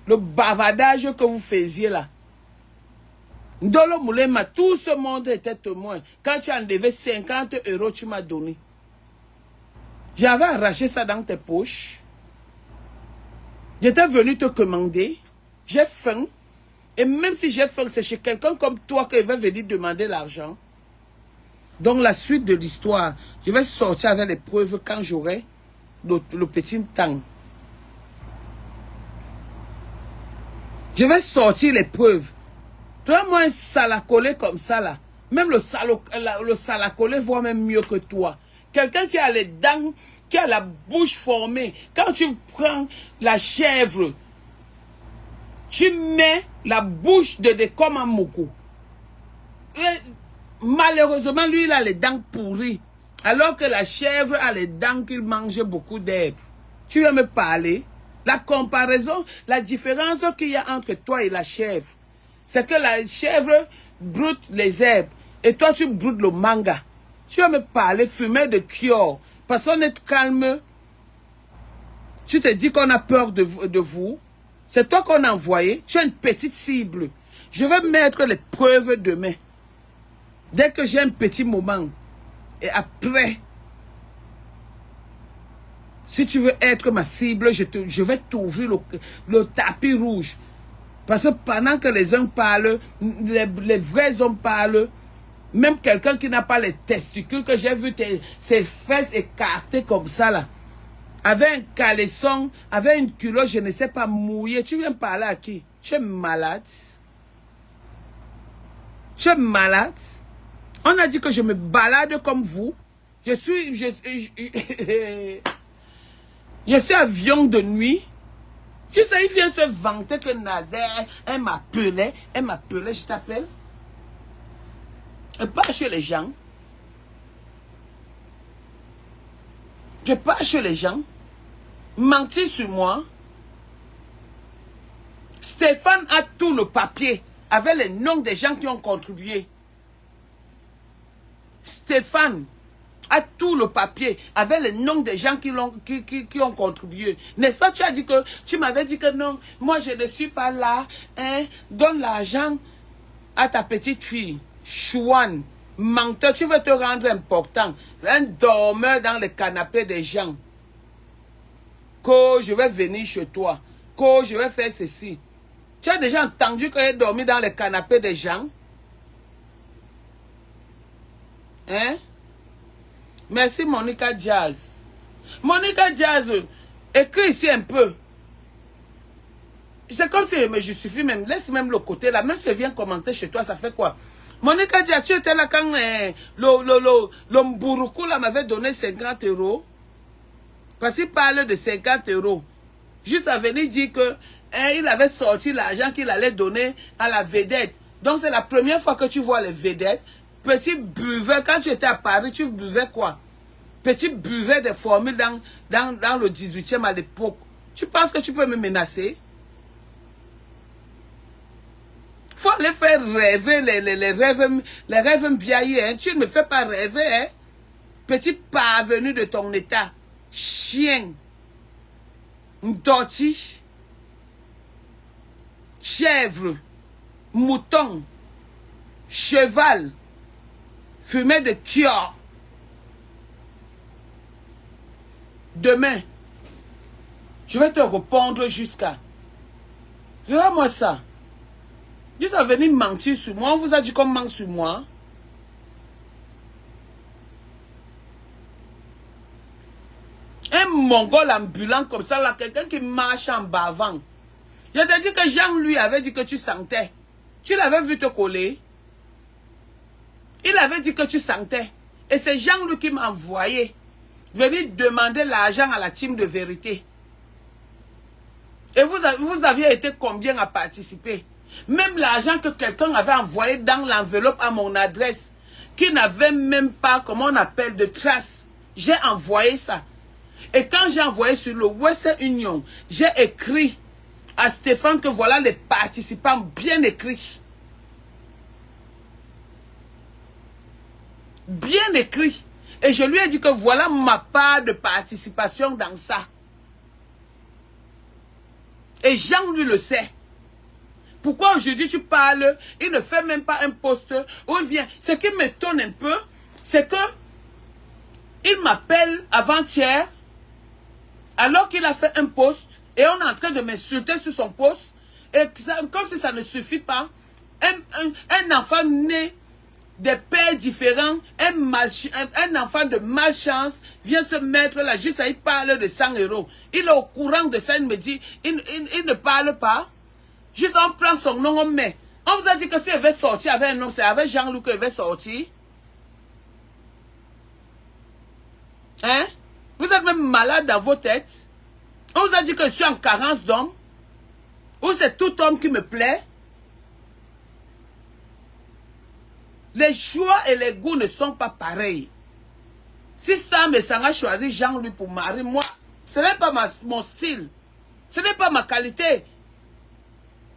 Le bavardage que vous faisiez là. Ndolo Moulema, tout ce monde était témoin. Quand tu en devais 50 €, tu m'as donné. J'avais arraché ça dans tes poches. J'étais venu te commander. J'ai faim. Et même si j'ai faim, c'est chez quelqu'un comme toi que je vais venir demander l'argent. Donc la suite de l'histoire, je vais sortir avec les preuves quand j'aurai le petit temps. Je vais sortir les preuves. Toi, moi, un salacolé comme ça, là. Même le salacolé voit même mieux que toi. Quelqu'un qui a les dents, qui a la bouche formée. Quand tu prends la chèvre, tu mets la bouche de comme un moukou. Malheureusement, lui, il a les dents pourries. Alors que la chèvre a les dents qu'il mange beaucoup d'herbes. Tu veux me parler? La comparaison, la différence qu'il y a entre toi et la chèvre, c'est que la chèvre broute les herbes. Et toi, tu broutes le manga. Tu vas me parler, fumer de Kior. Parce qu'on est calme. Tu te dis qu'on a peur de vous. C'est toi qu'on a envoyé. Tu es une petite cible. Je vais mettre les preuves demain. Dès que j'ai un petit moment. Et après, si tu veux être ma cible, je vais t'ouvrir le tapis rouge. Parce que pendant que les uns parlent, les vrais hommes parlent, même quelqu'un qui n'a pas les testicules, que j'ai vu ses fesses écartées comme ça là, avec un caleçon, avec une culotte, je ne sais pas, mouillée. Tu viens parler à qui? Tu es malade? Tu es malade? On a dit que je me balade comme vous. Je suis avion de nuit. Tu sais, il vient se vanter que Nader, elle m'appelait, je t'appelle. Je pars chez les gens. Je pars chez les gens. Mentir sur moi. Stéphane a tout le papier avec les noms des gens qui ont contribué. Stéphane a tout le papier avec les noms des gens qui ont contribué. N'est-ce pas? Tu as dit que, tu m'avais dit que non, moi je ne suis pas là. Hein? Donne l'argent à ta petite fille. Chouane, menteur, tu veux te rendre important. Un dormeur dans le canapé des gens. Que je vais venir chez toi. Que je vais faire ceci. Tu as déjà entendu que j'ai dormi dans le canapé des gens? Hein? Merci Monica Jazz. Monica Jazz, écris ici un peu. C'est comme si je me justifie même. Laisse même le côté là. Même si je viens commenter chez toi, ça fait quoi? Monica Jazz, tu étais là quand le Mbouroukou là m'avait donné 50 €. Parce qu'il parle de 50 €. Juste à venir dire que il avait sorti l'argent qu'il allait donner à la vedette. Donc c'est la première fois que tu vois les vedettes. Petit buveur, quand tu étais à Paris, tu buvais quoi? Petit buveur des formules dans le 18e à l'époque. Tu penses que tu peux me menacer? Faut aller faire rêver les rêves biaillés. Hein. Tu ne me fais pas rêver. Hein. Petit parvenu de ton état. Chien. Ndoti. Chèvre. Mouton. Cheval. Fumée de Kior. Demain, je vais te répondre jusqu'à. Verra-moi ça. Juste à venir mentir sur moi. On vous a dit qu'on ment sur moi. mongol ambulant comme ça, là, quelqu'un qui marche en bavant. Je te dis que Jean lui avait dit que tu sentais. Tu l'avais vu te coller. Il avait dit que tu sentais. Et c'est Jean lui qui m'a envoyé venir demander l'argent à la team de vérité. Et vous aviez été combien à participer? Même l'argent que quelqu'un avait envoyé dans l'enveloppe à mon adresse, qui n'avait même pas, comment on appelle, de traces. J'ai envoyé ça. Et quand j'ai envoyé sur le Western Union, j'ai écrit à Stéphane que voilà les participants bien écrits. Bien écrit. Et je lui ai dit que voilà ma part de participation dans ça. Et Jean lui le sait. Pourquoi aujourd'hui tu parles, il ne fait même pas un post où il vient. Ce qui m'étonne un peu, c'est que il m'appelle avant-hier, alors qu'il a fait un post, et on est en train de m'insulter sur son post, et ça, comme si ça ne suffit pas, un enfant né des pères différents, un enfant de malchance vient se mettre là, juste il parle de 100 €. Il est au courant de ça, il me dit, il ne parle pas. Juste on prend son nom, on met. On vous a dit que s'il avait sorti avec un nom, c'est avec Jean-Luc qu'il avait sorti. Hein? Vous êtes même malade dans vos têtes. On vous a dit que je suis en carence d'hommes. Ou c'est tout homme qui me plaît. Les choix et les goûts ne sont pas pareils. Si Sam et Sarah choisissent Jean-Louis pour mari, moi, ce n'est pas mon style. Ce n'est pas ma qualité.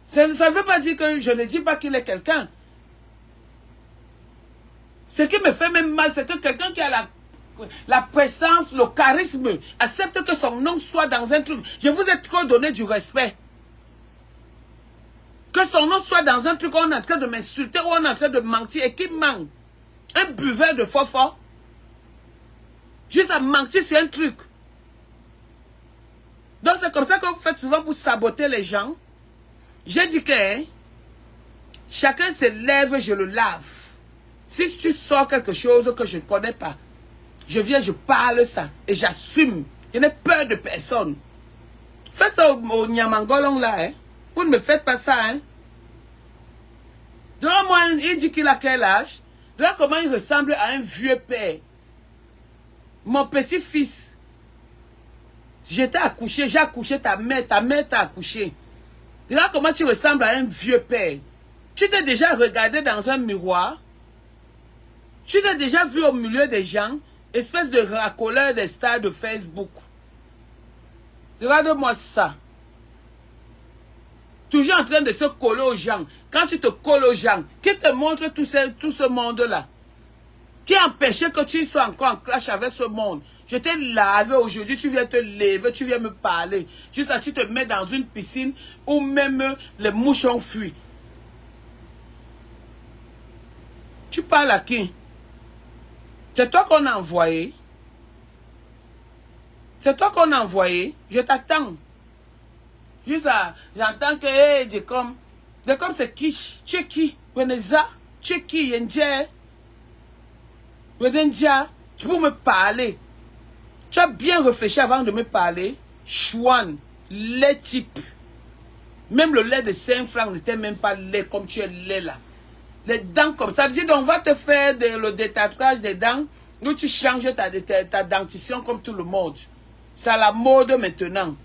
Ça ne veut pas dire que je ne dis pas qu'il est quelqu'un. Ce qui me fait même mal, c'est que quelqu'un qui a la présence, le charisme, accepte que son nom soit dans un truc. Je vous ai trop donné du respect. Que son nom soit dans un truc où on est en train de m'insulter, où on est en train de mentir et qui ment. Un buveur de fort. Juste à mentir sur un truc. Donc c'est comme ça que vous faites souvent pour saboter les gens. J'ai dit que hein, chacun se lève, je le lave. Si tu sors quelque chose que je ne connais pas, je viens, je parle ça et j'assume. Je n'ai peur de personne. Faites ça au Nyamangolong là. Hein. Vous ne me faites pas ça. Hein. Donc moi, il dit qu'il a quel âge? Regarde comment il ressemble à un vieux père. Mon petit-fils. J'étais accouché, j'ai accouché ta mère t'a accouché. Regarde comment tu ressembles à un vieux père. Tu t'es déjà regardé dans un miroir. Tu t'es déjà vu au milieu des gens, espèce de racoleur des stars de Facebook. Regarde-moi ça. Toujours en train de se coller aux gens. Quand tu te colles aux gens, qui te montre tout ce monde-là? Qui empêchait que tu sois encore en clash avec ce monde? Je t'ai lavé aujourd'hui, tu viens te lever, tu viens me parler. Juste ça, tu te mets dans une piscine où même les mouchons fuient. Tu parles à qui? C'est toi qu'on a envoyé. C'est toi qu'on a envoyé. Je t'attends. Juste ça, j'entends que, hey, Jacom c'est qui? Tu es qui? Weneza? Tu es qui? Yendia? Wendia? Tu peux me parler. Tu as bien réfléchi avant de me parler. Chouane, lait type. Même le lait de 5 francs n'était même pas lait comme tu es lait là. Les dents comme ça. Dis donc, on va te faire le détatouage des dents. Où tu changes ta dentition comme tout le monde. C'est à la mode maintenant.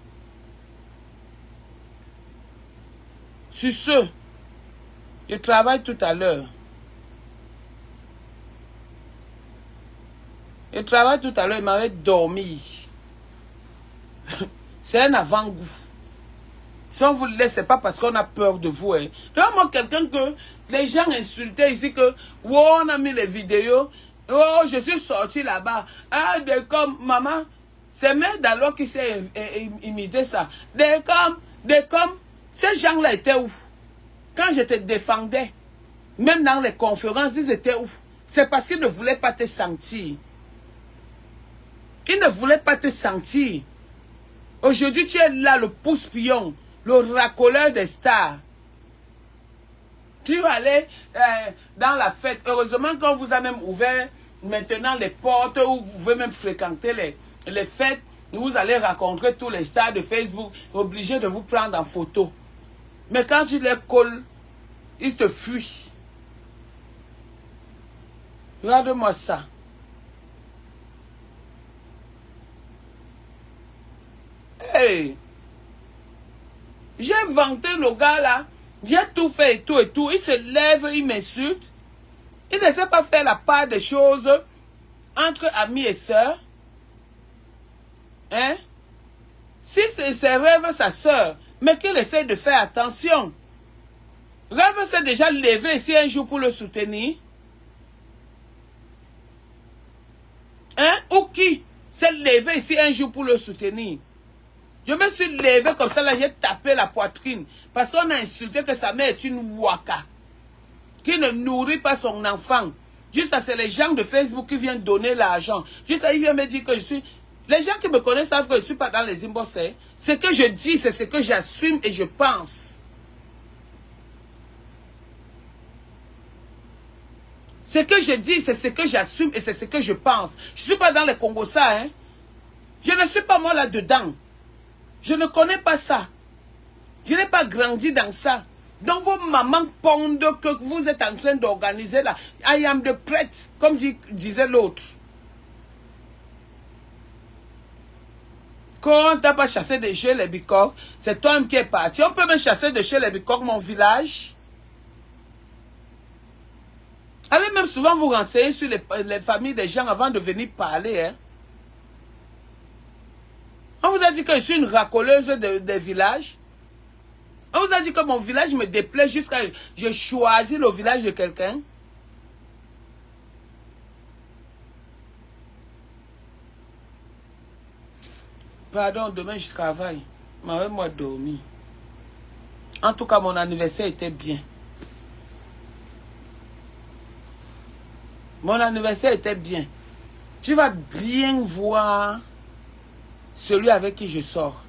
Sur ce, je travaille tout à l'heure. Je travaille tout à l'heure, il m'avait dormi. C'est un avant-goût. Si on vous laisse, c'est pas parce qu'on a peur de vous. Hein. Donc moi, quelqu'un que les gens insultaient ici que, oh, on a mis les vidéos, oh, je suis sorti là-bas. Ah, comme maman, c'est même d'alors qui s'est imité ça. Comme, ces gens-là étaient où? Quand je te défendais, même dans les conférences, ils étaient où? C'est parce qu'ils ne voulaient pas te sentir. Ils ne voulaient pas te sentir. Aujourd'hui, tu es là, le pouce-pion, le racoleur des stars. Tu vas aller dans la fête. Heureusement qu'on vous a même ouvert maintenant les portes où vous pouvez même fréquenter les fêtes. Vous allez rencontrer tous les stars de Facebook, obligés de vous prendre en photo. Mais quand tu les colles, ils te fuient. Regarde-moi ça. Hey! J'ai vanté le gars là. J'ai tout fait et tout et tout. Il se lève, il m'insulte. Il ne sait pas faire la part des choses entre amis et sœurs. Hein? Si c'est Rêve sa sœur, mais qu'il essaie de faire attention. Rêve s'est déjà levé ici un jour pour le soutenir. Hein? Ou qui s'est levé ici un jour pour le soutenir? Je me suis levé comme ça, là, j'ai tapé la poitrine. Parce qu'on a insulté que sa mère est une waka. Qui ne nourrit pas son enfant. Juste ça, c'est les gens de Facebook qui viennent donner l'argent. Juste ça, ils viennent me dire que je suis... Les gens qui me connaissent savent que je ne suis pas dans les inbox. Ce que je dis, c'est ce que j'assume et je pense. Ce que je dis, c'est ce que j'assume et c'est ce que je pense. Je ne suis pas dans les Congos ça, hein. Je ne suis pas moi là-dedans. Je ne connais pas ça. Je n'ai pas grandi dans ça. Donc vos mamans pondent que vous êtes en train d'organiser là. I am the prêtre, comme disait l'autre. Quand on t'a pas chassé de chez les Bicoques, c'est toi-même qui es parti. On peut me chasser de chez les Bicoques, mon village. Allez même souvent vous renseigner sur les familles des gens avant de venir parler. Hein. On vous a dit que je suis une racoleuse des villages. On vous a dit que mon village me déplaît jusqu'à... Je choisis le village de quelqu'un. Pardon, demain je travaille. M'avez-moi dormi. En tout cas, mon anniversaire était bien. Mon anniversaire était bien. Tu vas bien voir celui avec qui je sors.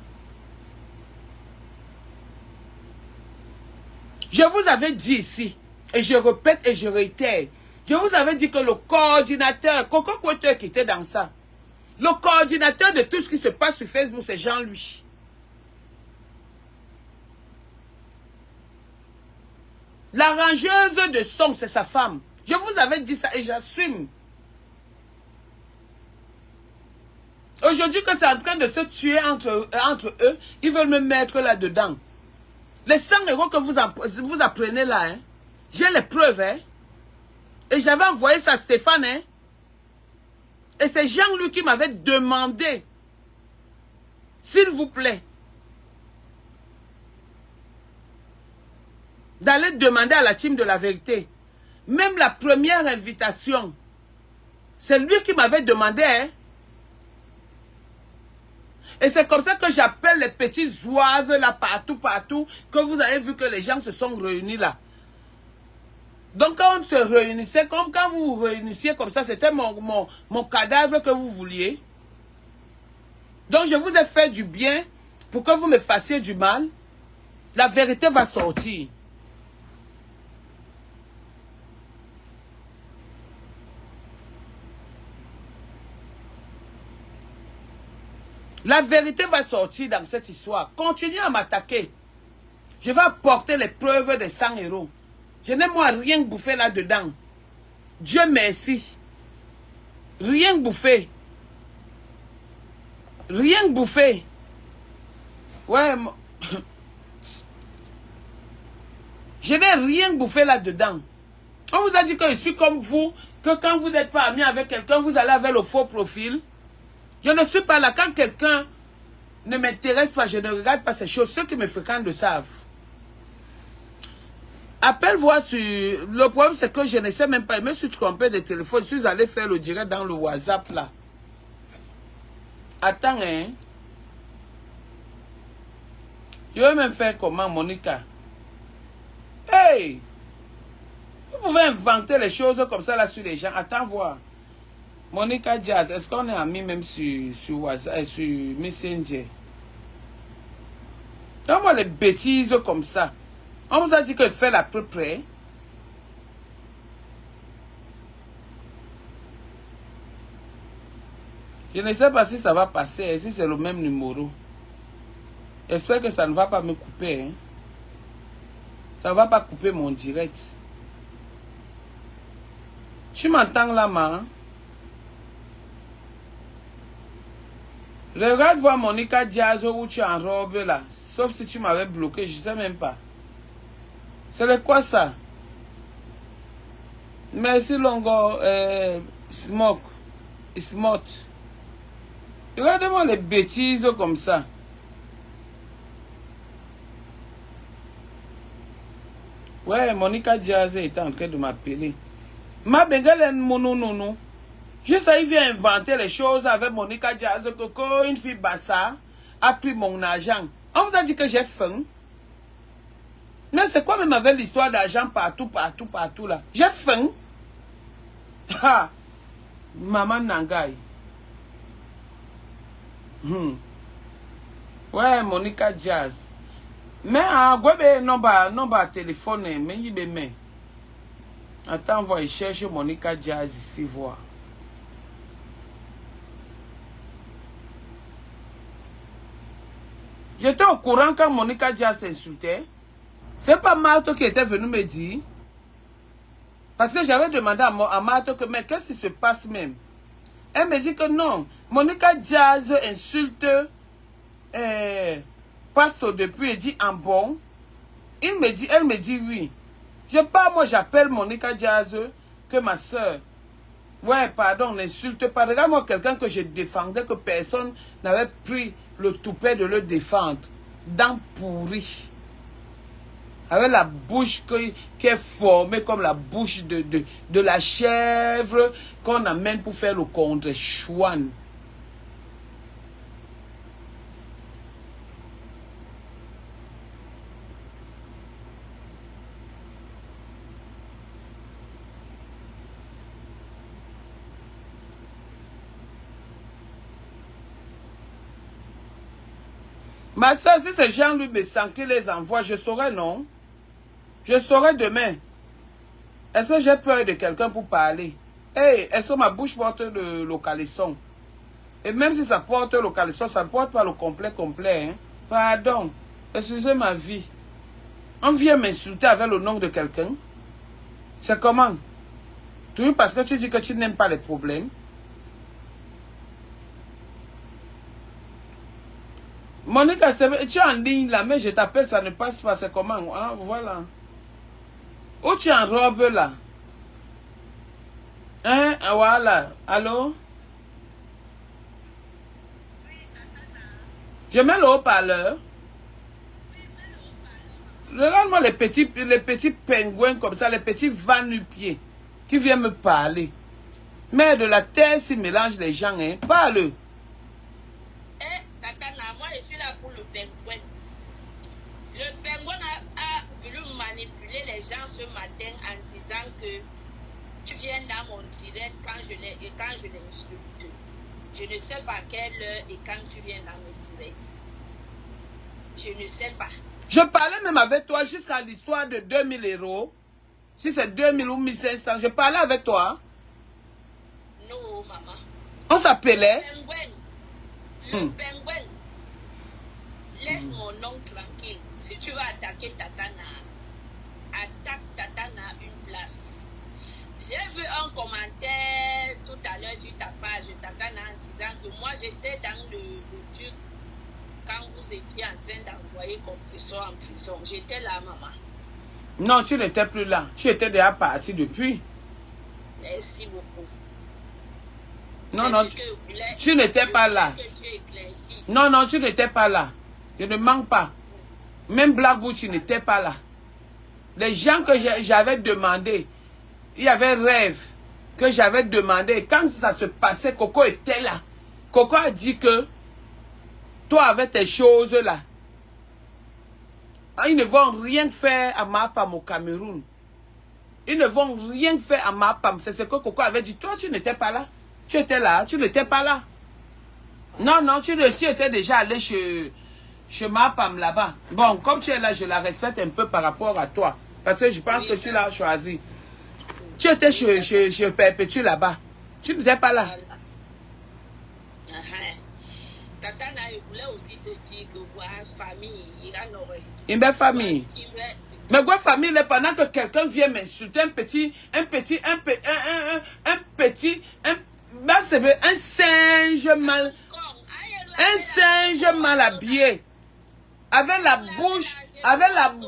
Je vous avais dit ici, et je répète et je réitère, je vous avais dit que le coordinateur, Coco Koueteur qui était dans ça, le coordinateur de tout ce qui se passe sur Facebook, c'est Jean-Louis. L'arrangeuse de son, c'est sa femme. Je vous avais dit ça et j'assume. Aujourd'hui que c'est en train de se tuer entre eux, ils veulent me mettre là-dedans. Les 100 € que vous apprenez là, hein, j'ai les preuves. Hein, et j'avais envoyé ça à Stéphane. Hein, et c'est Jean-Louis qui m'avait demandé, s'il vous plaît, d'aller demander à la team de la vérité. Même la première invitation, c'est lui qui m'avait demandé. Hein, et c'est comme ça que j'appelle les petits zouaves là partout, que vous avez vu que les gens se sont réunis là. Donc quand on se réunissait, comme quand vous vous réunissiez comme ça, c'était mon cadavre que vous vouliez. Donc je vous ai fait du bien pour que vous me fassiez du mal. La vérité va sortir. La vérité va sortir dans cette histoire. Continuez à m'attaquer. Je vais apporter les preuves des 100 €. Je n'ai moi rien bouffé là-dedans. Dieu merci. Rien bouffé. Rien bouffé. Ouais. Je n'ai rien bouffé là-dedans. On vous a dit que je suis comme vous, que quand vous n'êtes pas ami avec quelqu'un, vous allez avec le faux profil. Je ne suis pas là. Quand quelqu'un ne m'intéresse pas, je ne regarde pas ces choses. Ceux qui me fréquentent le savent. Appelle-moi sur... Le problème, c'est que je ne sais même pas. Je me suis trompé de téléphone. Je suis allé faire le direct dans le WhatsApp, là. Attends, hein. Je vais même faire comment, Monica? Hey! Vous pouvez inventer les choses comme ça, là, sur les gens. Attends, voir. Monica Jazz, est-ce qu'on est amis même sur WhatsApp, sur Messenger? Donne-moi les bêtises comme ça. On vous a dit que je fais à peu près. Je ne sais pas si ça va passer, si c'est le même numéro. J'espère que ça ne va pas me couper. Hein. Ça ne va pas couper mon direct. Tu m'entends là, ma? Regarde voir Monica Diazo où tu es en robe là. Sauf si tu m'avais bloqué, je ne sais même pas. C'est quoi ça? Merci Longo, Smoke, Smoke. Regardez-moi les bêtises comme ça. Ouais, Monica Diaz est en train de m'appeler. Ma bengale non. Juste ça, il vient inventer les choses avec Monica Diaz que quand une fille bassa a pris mon argent. On vous a dit que j'ai faim. Mais c'est quoi même avec l'histoire d'argent partout là? J'ai faim. Ha! Maman Nangai. Ouais, Monica Diaz. Mais non ba téléphone mais il me. Attends, on va chercher Monica Diaz ici voir. J'étais au courant quand Monica Diaz t'insultait. C'est pas Marthe qui était venu me dire. Parce que j'avais demandé à Marthe que mais qu'est-ce qui se passe même? Elle me dit que non, Monica Diaz insulte Pasteur depuis et dit en bon. Elle me dit oui. Moi j'appelle Monica Diaz que ma soeur. Ouais, pardon, n'insulte pas. Regarde-moi quelqu'un que je défendais, que personne n'avait pris le toupet de le défendre. Dents pourries. Avec la bouche qui est formée comme la bouche de la chèvre qu'on amène pour faire le contre-chouane. Ma soeur, si c'est Jean-Louis Bessan qui les envoie, je saurai non. Je saurai demain. Est-ce que j'ai peur de quelqu'un pour parler? Hey, est-ce que ma bouche porte le localisson? Et même si ça porte le localisson, ça ne porte pas le complet. Hein? Pardon. Excusez ma vie. On vient m'insulter avec le nom de quelqu'un. C'est comment? Tout parce que tu dis que tu n'aimes pas les problèmes. Monica, tu es en ligne là, mais je t'appelle, ça ne passe pas. C'est comment? Ah, voilà. Où tu es en robe là? Hein? Voilà. Allô? Je mets le haut-parleur. Regarde-moi les petits pingouins comme ça, les petits va-nu-pieds qui viennent me parler. Mais de la terre s'y mélange les gens, hein? Parle. Tatana, moi je suis là pour le pingouin. Le pingouin a voulu manipuler les gens ce matin en disant que tu viens dans mon direct quand je l'insulte. Je ne sais pas quelle heure et quand tu viens dans mon direct. Je ne sais pas. Je parlais même avec toi jusqu'à l'histoire de 2000 €. Si c'est 2000 ou 1500, je parlais avec toi. Non, maman. On s'appelait. Le pingouin. Laisse mon nom tranquille. Si tu vas attaquer Tatana, attaque Tatana une place. J'ai vu un commentaire tout à l'heure sur ta page Tatana en disant que moi j'étais dans le truc quand vous étiez en train d'envoyer compresseur en prison. J'étais là, maman. Non, tu n'étais plus là. Tu étais déjà parti depuis. Merci beaucoup. Non, tu n'étais pas là. Non, tu n'étais pas là. Je ne mens pas. Même Blackwood, tu n'étais pas là. Les gens que j'avais demandé, il y avait rêve que j'avais demandé. Quand ça se passait, Coco était là. Coco a dit que toi, avec tes choses là, ils ne vont rien faire à Mapam au Cameroun. Ils ne vont rien faire à Mapam. C'est ce que Coco avait dit. Toi, tu n'étais pas là. Tu étais là, tu n'étais pas là. Non, tu étais déjà allé chez Mapam là-bas. Bon, comme tu es là, je la respecte un peu par rapport à toi. Parce que je pense que tu l'as choisi. Tu étais chez Perpétue là-bas. Tu n'étais pas là. voulais aussi te dire que voilà, famille, il y a une belle famille. Mais quoi famille, pendant que quelqu'un vient m'insulter, un singe mal habillé, avec la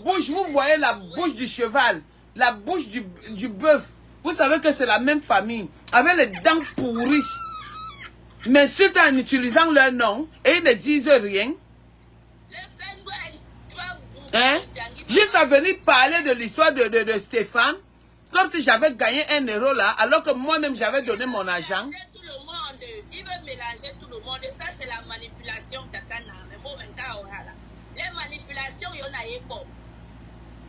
bouche, vous voyez la bouche du cheval, la bouche du bœuf. Vous savez que c'est la même famille, avec les dents pourries. M'insultent en utilisant leur nom et ils ne disent rien. Hein? Juste à venir parler de l'histoire de Stéphane, comme si j'avais gagné 1 euro là, alors que moi-même j'avais donné mon argent. Tout le monde, il veut mélanger tout le monde. Ça, c'est la manipulation, Tatana. Les manipulations, il y en a bon.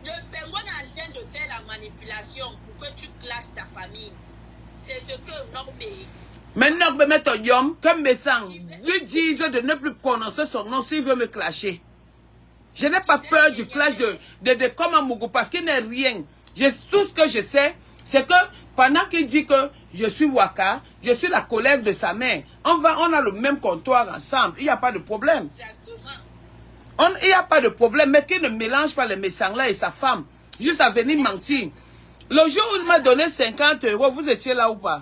Le pingouin est en train de faire la manipulation pour que tu clashes ta famille. C'est ce que Norbe. Mais Norbe met un yom, comme mes sangs, lui disent de ne plus prononcer son nom s'il veut me clasher. Je n'ai pas peur du clash de Komamougou parce qu'il n'est rien. Tout ce que je sais, c'est que pendant qu'il dit que je suis Waka, je suis la collègue de sa mère, on a le même comptoir ensemble, il n'y a pas de problème. Il n'y a pas de problème, mais qu'il ne mélange pas les Messangla et sa femme, juste à venir mentir. Le jour où il m'a donné 50 euros, vous étiez là ou pas?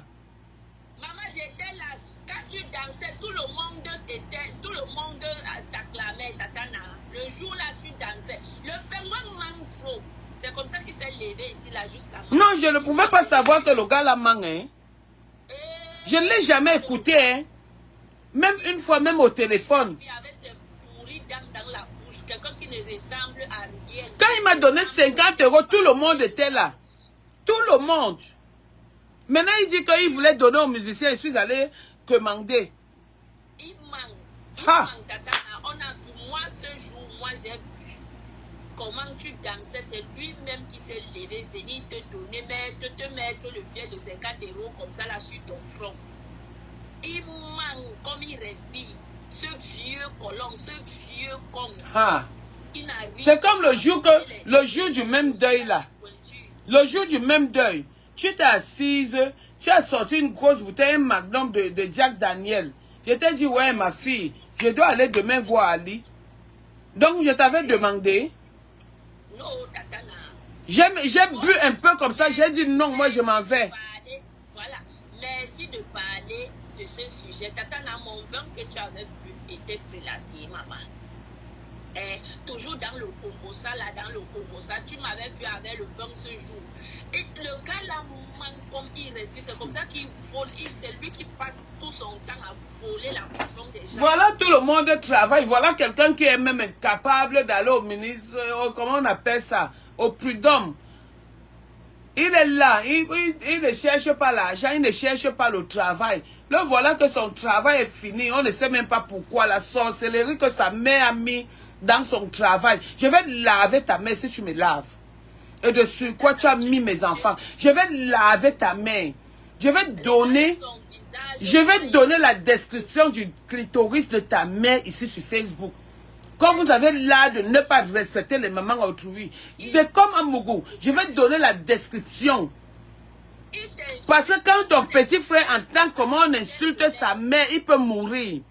Maman, j'étais là. Quand tu dansais, tout le monde t'acclamait, Tatana. Le jour là, tu dansais. Le pingouin manque trop. C'est comme ça qu'il s'est levé ici, là, juste là. Non, je ne pouvais pas savoir que le gars là manque. Hein. Je ne l'ai jamais écouté. Hein. Même une fois, même au téléphone. Dans la bouche, quelqu'un qui ne ressemble à rien. Quand il m'a donné 50 euros, tout le monde était là. Tout le monde. Maintenant, il dit qu'il voulait donner aux musiciens. Je suis allé commander. Il manque. On a vu, moi, ce jour, moi, j'ai vu comment tu dansais. C'est lui-même qui s'est levé, venir te donner, te mettre le pied de 50 euros comme ça, là, sur ton front. Il manque comme il respire. Ce vieux colon, ce vieux con. C'est comme le jour du même deuil là. Le jour du même deuil, tu t'es assise, tu as sorti une grosse bouteille, un magnum de Jack Daniel. Je t'ai dit, ouais ma fille, je dois aller demain voir Ali. Donc je t'avais demandé. Non, Tatana. J'ai bu un peu comme ça, j'ai dit non, moi je m'en vais. Voilà, merci de parler de ce sujet. Tatana, mon vin que tu avais bu était frélaté, maman. Toujours dans le Congo, ça là, dans le Congo, ça, tu m'avais vu avec le vin ce jour. Et le gars là, comme il respire, c'est comme ça qu'il vole, c'est lui qui passe tout son temps à voler la poisson des gens. Voilà, tout le monde travaille. Voilà quelqu'un qui est même incapable d'aller au ministre, comment on appelle ça, au prud'homme. Il est là, il ne cherche pas l'argent, il ne cherche pas le travail. Là, voilà que son travail est fini. On ne sait même pas pourquoi. La sorcellerie que sa mère a mis dans son travail. Je vais laver ta main si tu me laves. Et de sur quoi tu as mis mes enfants. Je vais laver ta main. Je vais donner la description du clitoris de ta mère ici sur Facebook. Quand vous avez l'art de ne pas respecter les mamans autrui, de comme un Mougou, je vais donner la description. Parce que quand ton petit frère entend comment on insulte sa mère, il peut mourir.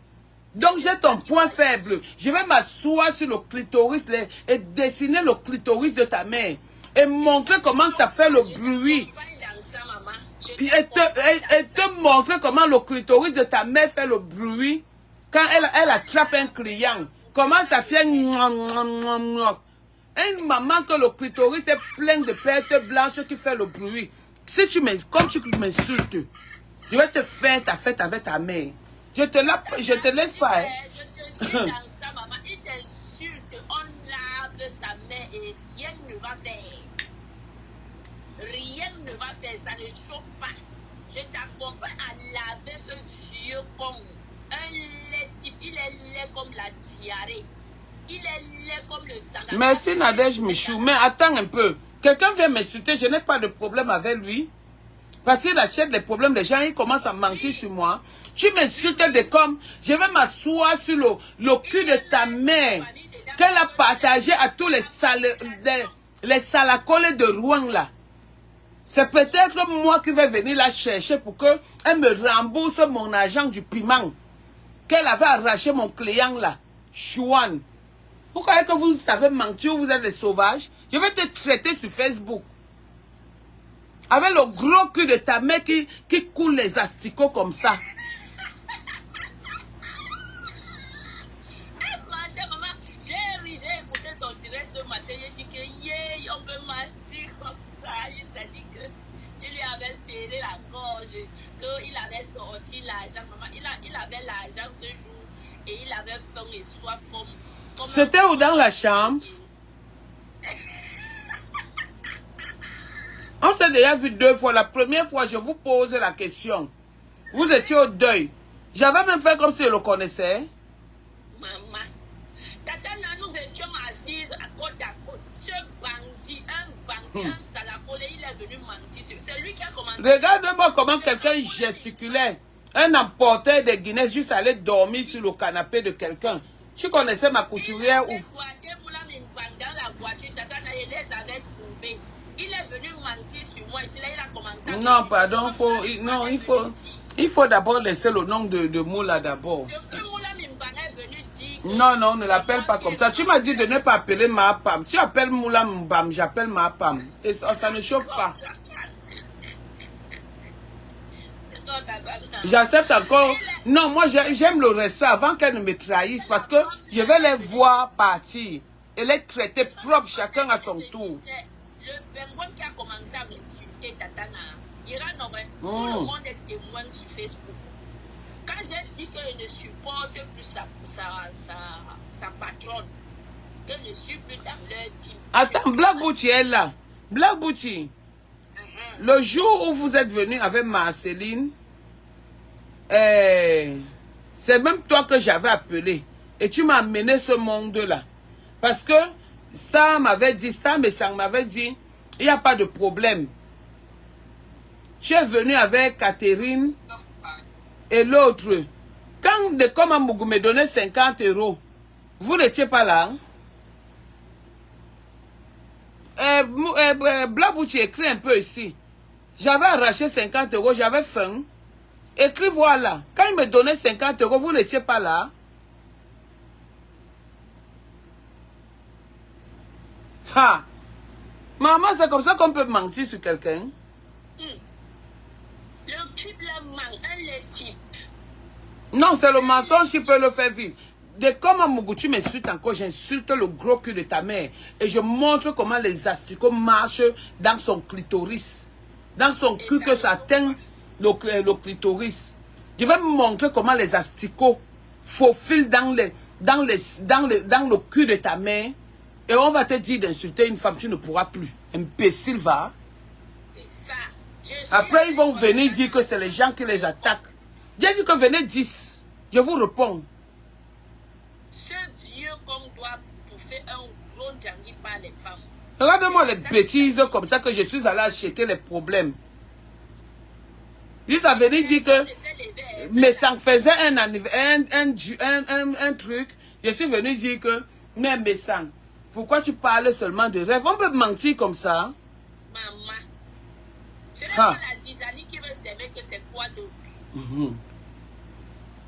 Donc j'ai ton point faible. Je vais m'asseoir sur le clitoris et dessiner le clitoris de ta mère. Et montrer comment ça fait le bruit. Et te montrer comment le clitoris de ta mère fait le bruit quand elle attrape un client. Comment ça fait une maman que le clitoris est plein de pertes blanches qui fait le bruit. Si comme tu m'insultes, je vais te faire ta fête avec ta mère. Je te laisse pas. Hein. Je te suis dans ça, maman. Il t'insulte, on lave sa mère et rien ne va faire. Rien ne va faire, ça ne chauffe pas. Je t'accompagne à laver ce vieux con. Un lait type, il est laid comme la diarrhée. Il est laid comme le sang. Merci Nadège Michou, mais attends un peu. Quelqu'un vient m'insulter, je n'ai pas de problème avec lui. Parce qu'il achète les problèmes des gens, il commence à mentir sur moi. Tu m'insultes de comme, je vais m'asseoir sur le cul de ta mère, qu'elle a partagé à tous les salacoles de Rouen là. C'est peut-être moi qui vais venir la chercher pour qu'elle me rembourse mon argent du piment. Qu'elle avait arraché mon client là. Chouane. Vous croyez que vous savez mentir ou vous êtes des sauvages? Je vais te traiter sur Facebook. Avec le gros cul de ta mère qui coule les asticots comme ça. Maman, j'ai écouté son direct ce matin. Il dit que on peut mentir comme ça. Il s'est dit que tu lui avais serré la gorge, qu'il avait sorti l'argent. Maman, il avait l'argent ce jour et il avait faim et soif comme C'était où dans la chambre? On s'est déjà vu 2 fois. La première fois, je vous pose la question. Vous étiez au deuil. J'avais même fait comme si je le connaissais. Maman, Tatana, nous étions assises à côte à côte. Ce bandit, un salapolé, il est venu mentir. C'est lui qui a commencé. Regarde-moi comment quelqu'un gesticulait. Un emporteur de Guinness juste allait dormir sur le canapé de quelqu'un. Tu connaissais ma couturière où? Dans la voiture, Tatana, il les avait trouvés. Il est venu mentir sur moi. Ici, là, il a commencé à... Non, pardon, il faut d'abord laisser le nom de Moula d'abord. Non, ne l'appelle pas comme ça. Tu m'as dit de ne pas appeler ma Pam. Tu appelles Moula Mbam, j'appelle ma Pam. Et ça ne chauffe pas. J'accepte encore. Non, moi j'aime le respect avant qu'elle ne me trahisse parce que je vais les voir partir et les traiter propres, chacun à son tour. Le Bengon qui a commencé à m'insulter, Tatana, tout le monde est témoin sur Facebook. Quand j'ai dit que je ne supporte plus sa patronne, que je ne suis plus dans leur team. Attends, Black Booty est là. Black Booty, le jour où vous êtes venu avec Marceline, c'est même toi que j'avais appelé. Et tu m'as amené ce monde-là. Parce que Star m'avait dit, Star Messang m'avait dit, il n'y a pas de problème. Tu es venu avec Catherine et l'autre. Quand de Komamougou me donnait 50 €, vous n'étiez pas là. Blabouti écrit un peu ici. J'avais arraché 50 €, j'avais faim. Écris voilà. Quand il me donnait 50 €, vous n'étiez pas là. Ha! Maman, c'est comme ça qu'on peut mentir sur quelqu'un. Le type là manque, le type. Non, c'est le mensonge qui peut le faire vivre. De comme Amougou, tu m'insultes encore, j'insulte le gros cul de ta mère. Et je montre comment les asticots marchent dans son clitoris. Dans son cul que ça atteint le clitoris. Je vais me montrer comment les asticots faufilent dans le cul de ta mère. Et on va te dire d'insulter une femme, tu ne pourras plus. Imbécile, va. Après, ils vont venir dire que c'est les gens qui les attaquent. J'ai dit que venez 10. Je vous réponds. Ce vieux comme doit bouffer un gros jangi par les femmes. Regardez-moi les bêtises comme ça que je suis allé acheter les problèmes. Ils avaient dit que... Mais ça me faisait un truc. Je suis venu dire que... Mais ça... Pourquoi tu parles seulement de rêve? On peut mentir comme ça. Maman, ce n'est pas la zizanie qui veut s'aimer que c'est quoi d'autre?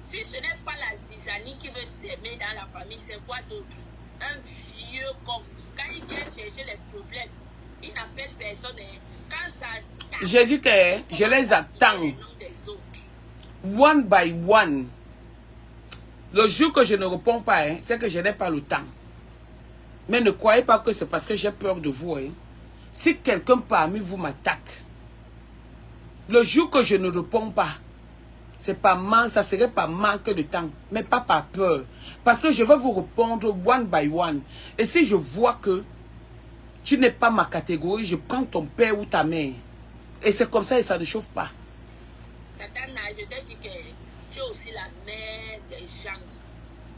Si ce n'est pas la zizanie qui veut s'aimer dans la famille, c'est quoi d'autre? Un vieux comme, quand il vient chercher les problèmes, il n'appelle personne. Quand ça... J'ai dit que je les attends. One by one. Le jour que je ne réponds pas, c'est que je n'ai pas le temps. Mais ne croyez pas que c'est parce que j'ai peur de vous. Si quelqu'un parmi vous m'attaque, le jour que je ne réponds pas, c'est pas ça serait pas manque de temps, mais pas par peur. Parce que je vais vous répondre one by one. Et si je vois que tu n'es pas ma catégorie, je prends ton père ou ta mère. Et c'est comme ça et ça ne chauffe pas. Tatana, je te dis que tu es aussi la mère des gens.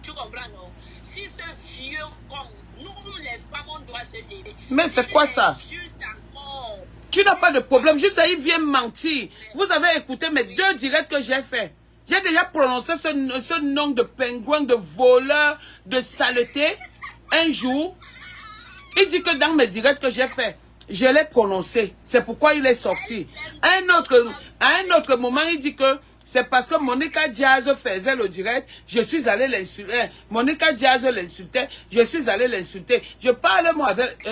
Tu comprends, non? Si ce vieux comme nous, les femmes, on doit se lever. Mais c'est quoi ça? Tu n'as pas de problème. Juste ça, il vient mentir. Vous avez écouté mes 2 directs que j'ai fait. J'ai déjà prononcé ce nom de pingouin, de voleur, de saleté. Un jour, il dit que dans mes directs que j'ai fait, je l'ai prononcé. C'est pourquoi il est sorti. À un autre moment, il dit que c'est parce que Monica Diaz faisait le direct, je suis allé l'insulter. Monica Diaz l'insultait, je suis allé l'insulter. Je parle moi avec...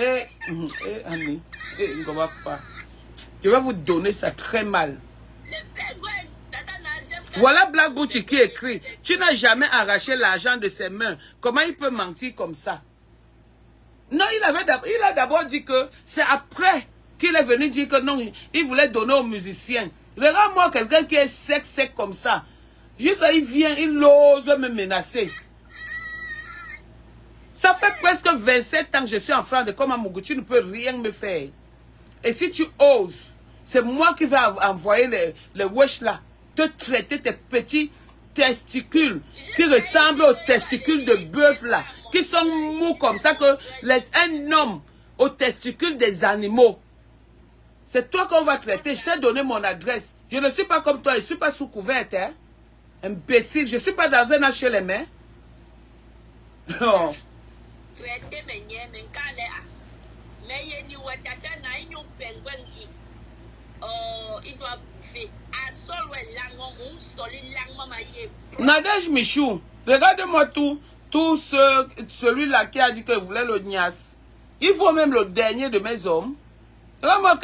Annie, ne comprends pas. Je vais vous donner ça très mal. Voilà Black Booty qui écrit, tu n'as jamais arraché l'argent de ses mains. Comment il peut mentir comme ça? Non, il a d'abord dit que c'est après qu'il est venu dire que non, il voulait donner aux musiciens. Regarde-moi quelqu'un qui est sec comme ça. Juste il vient, il ose me menacer. Ça fait presque 27 ans que je suis en France de comme Amougou, tu ne peux rien me faire. Et si tu oses, c'est moi qui vais envoyer les wesh là, te traiter tes petits testicules qui ressemblent aux testicules de bœuf là, qui sont mous comme ça que un homme aux testicules des animaux. C'est toi qu'on va traiter. Je t'ai donné mon adresse. Je ne suis pas comme toi. Je ne suis pas sous couverte. Hein? Imbécile. Je ne suis pas dans un HLM. Non. Nadège Michou, regarde-moi tout celui-là qui a dit qu'il voulait le nias. Il faut même le dernier de mes hommes. Regarde-moi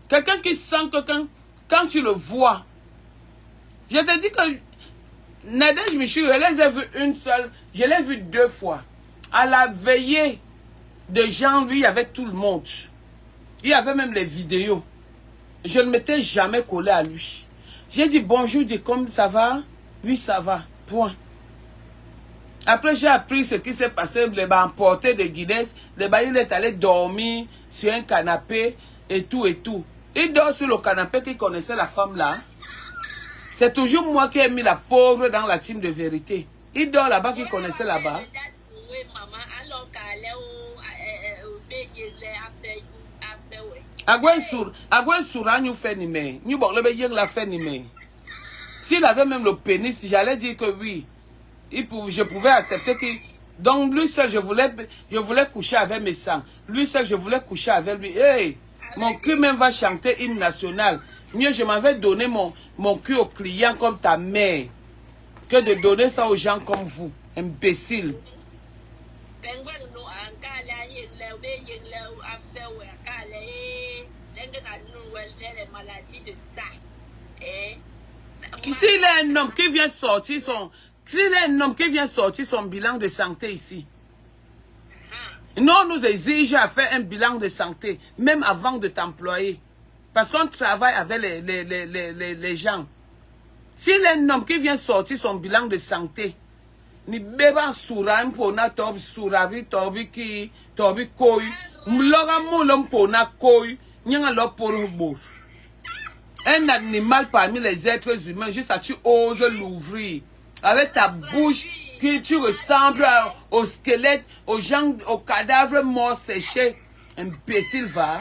quelqu'un qui sent que quand tu le vois, je te dis que Nadège Michou, je les ai vus une seule, je l'ai vu 2 fois. À la veillée de Jean, lui, il y avait tout le monde. Il y avait même les vidéos. Je ne m'étais jamais collé à lui. J'ai dit bonjour, dit comme ça va? Oui, ça va. Point. Après, j'ai appris ce qui s'est passé. Il m'a emporté de Guinness. Il est allé dormir sur un canapé et tout et tout. Il dort sur le canapé qui connaissait la femme là. C'est toujours moi qui ai mis la pauvre dans la team de vérité. Il dort là-bas qui connaissait là-bas. S'il avait même le pénis, j'allais dire que oui. Je pouvais accepter que... Donc lui seul, je voulais coucher avec mes sangs. Lui seul, je voulais coucher avec lui. Hey, mon cul même va chanter hymne national. Mieux, je m'en vais donner mon cul aux clients comme ta mère que de donner ça aux gens comme vous. Imbécile. S'il est un homme qui vient sortir son bilan de santé ici, non, nous exige à faire un bilan de santé, même avant de t'employer. Parce qu'on travaille avec les gens. S'il est un homme qui vient sortir son bilan de santé, ni beba sura mpona tobi surabi tobi ki tobi koi mloga mulom pona koi nyanga lo poro bo. Un animal parmi les êtres humains, juste à tu oses l'ouvrir avec ta bouche qui tu ressembles au squelette, aux gens, aux cadavres morts séchés. Imbécile va.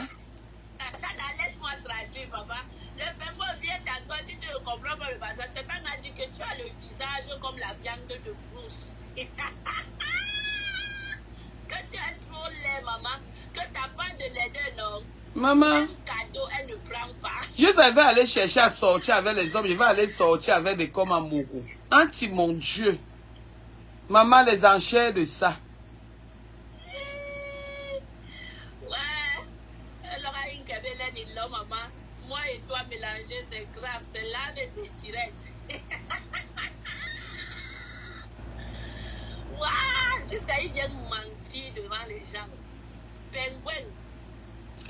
Laisse-moi traduire, papa. Le pingouin vient t'asseoir, tu ne comprends pas le bazar. Papa m'a dit que tu as le visage comme la viande de Bruce. Que tu as trop lait, maman. Que tu n'as pas de lait de l'homme. Maman, un cadeau, elle ne prend pas. Je vais aller chercher à sortir avec les hommes. Je vais aller sortir avec des comme Amougou. Anti mon Dieu. Maman les enchères de ça. Ouais. Elle aura une cabelle et l'homme, maman. Moi et toi mélanger, c'est grave. C'est là, mais c'est direct. Waouh. Jusqu'à il vient mentir devant les gens. Pingouin.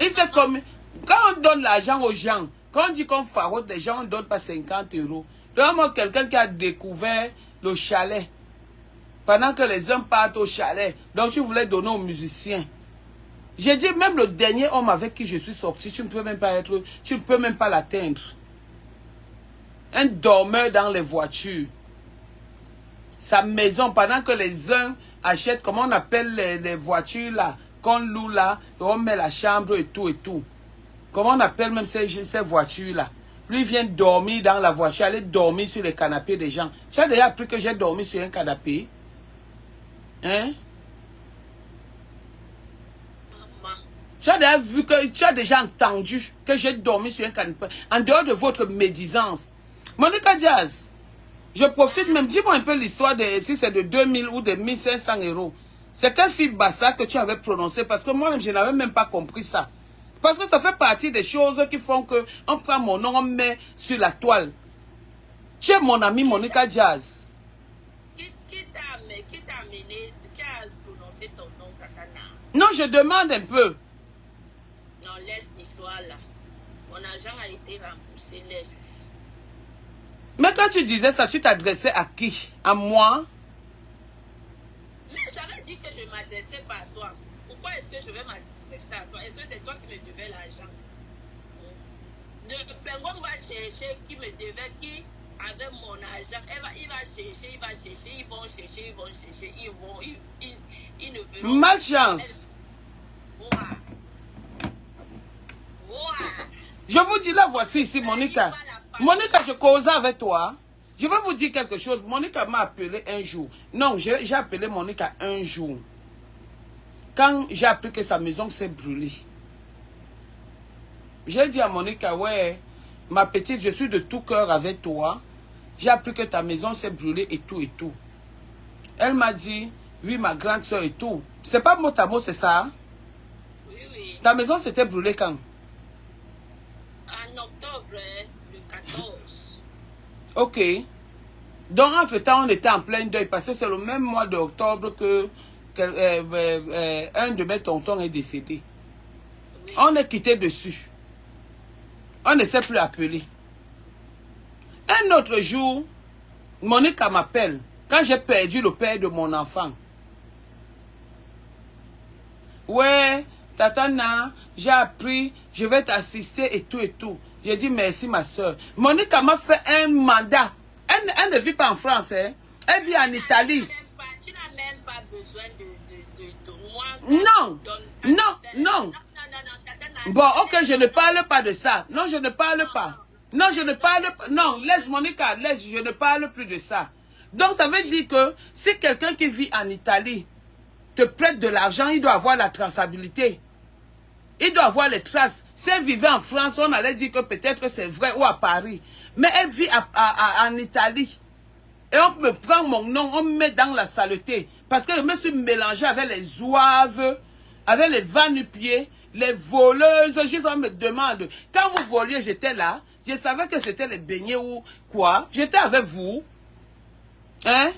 Et c'est comme, quand on donne l'argent aux gens, quand on dit qu'on farote les gens, on ne donne pas 50 euros. Donne-moi quelqu'un qui a découvert le chalet. Pendant que les hommes partent au chalet. Donc tu voulais donner aux musiciens. J'ai dit, même le dernier homme avec qui je suis sorti, tu ne peux même pas être, tu ne peux même pas l'atteindre. Un dormeur dans les voitures. Sa maison, pendant que les uns achètent, comment on appelle les voitures là, qu'on loue là, et on met la chambre et tout et tout. Comment on appelle même ces voitures là. Lui vient dormir dans la voiture, aller dormir sur les canapés des gens. Tu as déjà appris que j'ai dormi sur un canapé? Hein? Maman. Tu as déjà vu que, tu as déjà entendu que j'ai dormi sur un canapé. En dehors de votre médisance. Monica Diaz, je profite même. Dis-moi un peu l'histoire de si c'est de 2000 ou de 1500 euros. C'est quelle fille Bassa que tu avais prononcé? Parce que moi-même, je n'avais même pas compris ça. Parce que ça fait partie des choses qui font que on prend mon nom, on met sur la toile. Tu es mon ami Monica Diaz. Qui t'a amené, qui a prononcé ton nom, Tatana? Non, je demande un peu. Non, laisse l'histoire là. Mon argent a été remboursé, laisse. Mais quand tu disais ça, tu t'adressais à qui? À moi? Mais j'avais dit que je ne m'adressais pas à toi. Pourquoi est-ce que je vais m'adresser à toi? Est-ce que c'est toi qui me devais l'argent? De Pengon va chercher qui me devait, qui avait mon argent. Il va chercher, ils vont chercher, ils ne verront. Malchance. Ouah. Je vous dis là, voici ici, Monica. Monica, je causais avec toi. Je vais vous dire quelque chose. Monica m'a appelé un jour. Non, j'ai appelé Monica un jour. Quand j'ai appris que sa maison s'est brûlée. J'ai dit à Monica, ouais, ma petite, je suis de tout cœur avec toi. J'ai appris que ta maison s'est brûlée et tout et tout. Elle m'a dit, oui, ma grande soeur et tout. C'est pas mot à mot, c'est ça? Oui, oui. Ta maison s'était brûlée quand? En octobre, le 14. Ok. Donc, entre-temps, on était en plein deuil parce que c'est le même mois d'octobre que un de mes tontons est décédé. Oui. On est quitté dessus. On ne s'est plus appelé. Un autre jour, Monica m'appelle quand j'ai perdu le père de mon enfant. Ouais, Tatana, j'ai appris, je vais t'assister et tout et tout. J'ai dit merci ma soeur. Monica m'a fait un mandat. Elle ne vit pas en France, hein. Elle vit en Italie. Tu n'as même pas besoin de moi. Non, non. Bon, ok, je ne parle pas de ça. Non, je ne parle pas. Non, je ne parle pas. Non, laisse Monica, laisse, je ne parle plus de ça. Donc, ça veut dire que si quelqu'un qui vit en Italie te prête de l'argent, il doit avoir la traçabilité. Il doit avoir les traces. Si elle vivait en France, on allait dire que peut-être que c'est vrai, ou à Paris. Mais elle vit en Italie. Et on me prend mon nom, on me met dans la saleté. Parce que je me suis mélangé avec les zouaves, avec les va-nu-pieds, les voleuses. Juste on me demande, quand vous voliez, j'étais là. Je savais que c'était les beignets ou quoi. J'étais avec vous. Hein?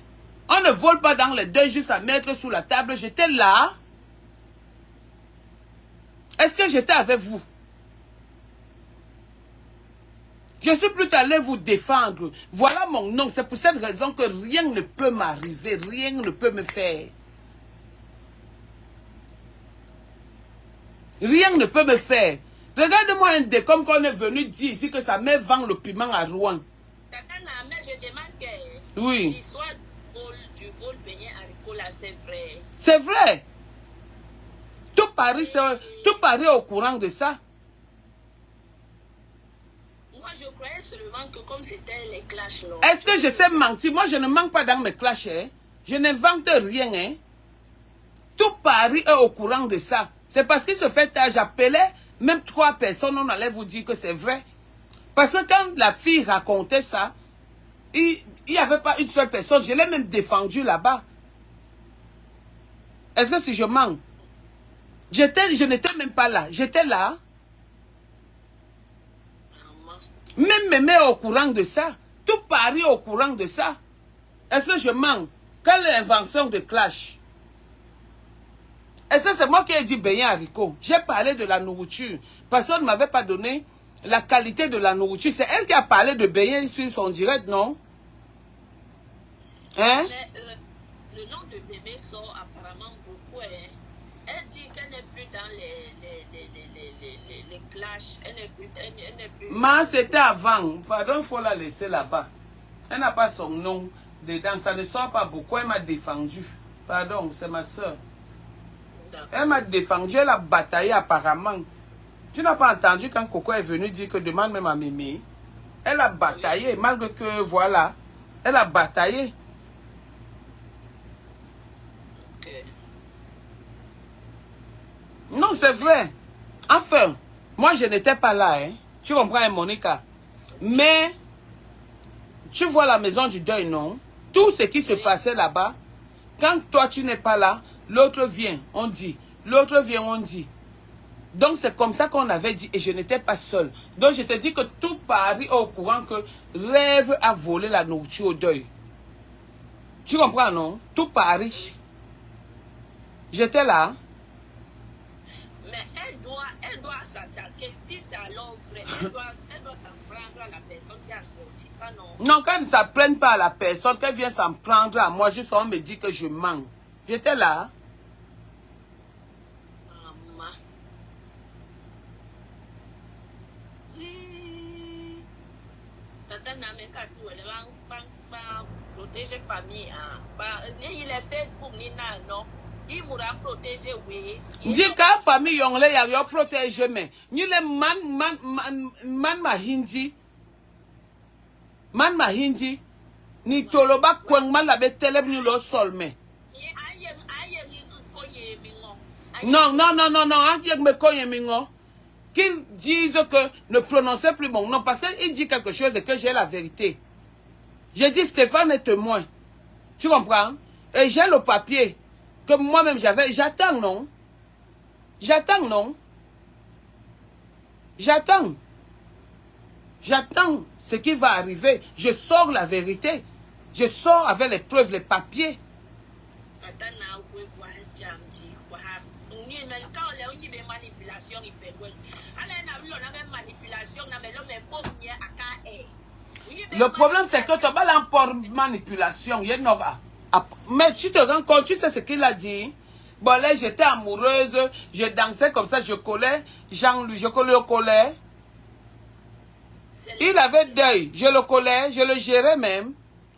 On ne vole pas dans les deuils juste à mettre sous la table. J'étais là. Est-ce que j'étais avec vous? Je suis plutôt allé vous défendre. Voilà mon nom. C'est pour cette raison que rien ne peut m'arriver. Rien ne peut me faire. Rien ne peut me faire. Regarde-moi un décompte qu'on est venu dire ici que sa mère vend le piment à Rouen. Tatana, mais je demande que oui. l'histoire du vol beignet haricot là, c'est vrai. C'est vrai. Tout Paris est au courant de ça. Moi, je croyais seulement que comme c'était les clashs, non. Est-ce que je sais mentir? Moi, je ne manque pas dans mes clashs. Hein? Je n'invente rien. Hein? Tout Paris est au courant de ça. C'est parce qu'il se fait tard. J'appelais même 3 personnes. On allait vous dire que c'est vrai. Parce que quand la fille racontait ça, il n'y avait pas une seule personne. Je l'ai même défendu là-bas. Est-ce que si je mens? Je n'étais même pas là. J'étais là. Même mes mères au courant de ça. Tout Paris au courant de ça. Est-ce que je mens? Quelle invention de clash? Est-ce que c'est moi qui ai dit beignet haricot? J'ai parlé de la nourriture. Personne ne m'avait pas donné la qualité de la nourriture. C'est elle qui a parlé de beignet sur son direct, non? Hein? Le nom de bébé sort apparemment beaucoup. Hein? Elle dit qu'elle n'est plus dans les clashs. Elle n'est plus. Mais c'était avant. Pardon, il faut la laisser là-bas. Elle n'a pas son nom dedans. Ça ne sort pas beaucoup. Elle m'a défendu. Pardon, c'est ma soeur. Elle m'a défendu. Elle a bataillé apparemment. Tu n'as pas entendu quand Coco est venu dire que demande même à Mémé. Elle a bataillé. Malgré que, voilà, elle a bataillé. Non, c'est vrai. Enfin, moi, je n'étais pas là. Hein. Tu comprends, Monica? Mais, Tu vois la maison du deuil, non? Tout ce qui se passait là-bas, quand toi tu n'es pas là, l'autre vient, on dit. L'autre vient, on dit. Donc c'est comme ça qu'on avait dit et je n'étais pas seule. Donc je te dis que tout Paris est au courant que Rêve a volé la nourriture au deuil. Tu comprends, non? Tout Paris. J'étais là. Mais elle doit s'attaquer. Si c'est alors vrai, elle doit s'en prendre à la personne qui a sorti ça, non? Non, quand elle ne s'en prenne pas à la personne, qu'elle vient s'en prendre à moi, juste on me dit que je mens. J'étais là. Maman. Tata n'a même qu'à tout. Elle va protéger famille. Il est Facebook, Nina, non? Il m'aura protégé, oui. Dis qu'à famille, on l'a protégé, mais ni les man mahindi, ni toloba kwengman la beteleb ni lo sol, mais. Non, me koye mingo. Qu'ils disent que ne prononcez plus mon nom, parce qu'il dit quelque chose et que j'ai la vérité. J'ai dit Stéphane est témoin. Tu comprends? Et j'ai le papier que moi-même j'avais. J'attends, non? J'attends, non? J'attends. J'attends ce qui va arriver. Je sors la vérité. Je sors avec les preuves, les papiers. Le problème, c'est que tu as l'emport manipulation. Mais tu te rends compte, tu sais ce qu'il a dit? Bon, là, j'étais amoureuse, je dansais comme ça, je collais. Jean-Louis, je collais au collet. Il avait deuil, je le collais, je le gérais même.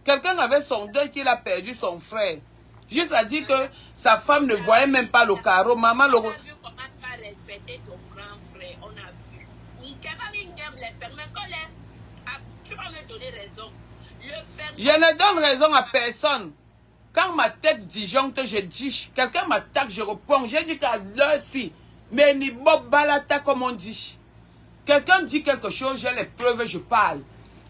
Quelqu'un avait son deuil qu'il a perdu son frère. Juste à dire que sa femme ne voyait même pas le carreau. Maman le... On a vu comment tu as respecté ton grand frère, on a vu. Tu vas me donner raison. Je ne donne raison à personne. Quand ma tête disjoncte, je dis, quelqu'un m'attaque, je réponds. J'ai dit qu'à l'heure-ci, mais ni bob balata comme on dit. Quelqu'un dit quelque chose, j'ai les preuves, je parle.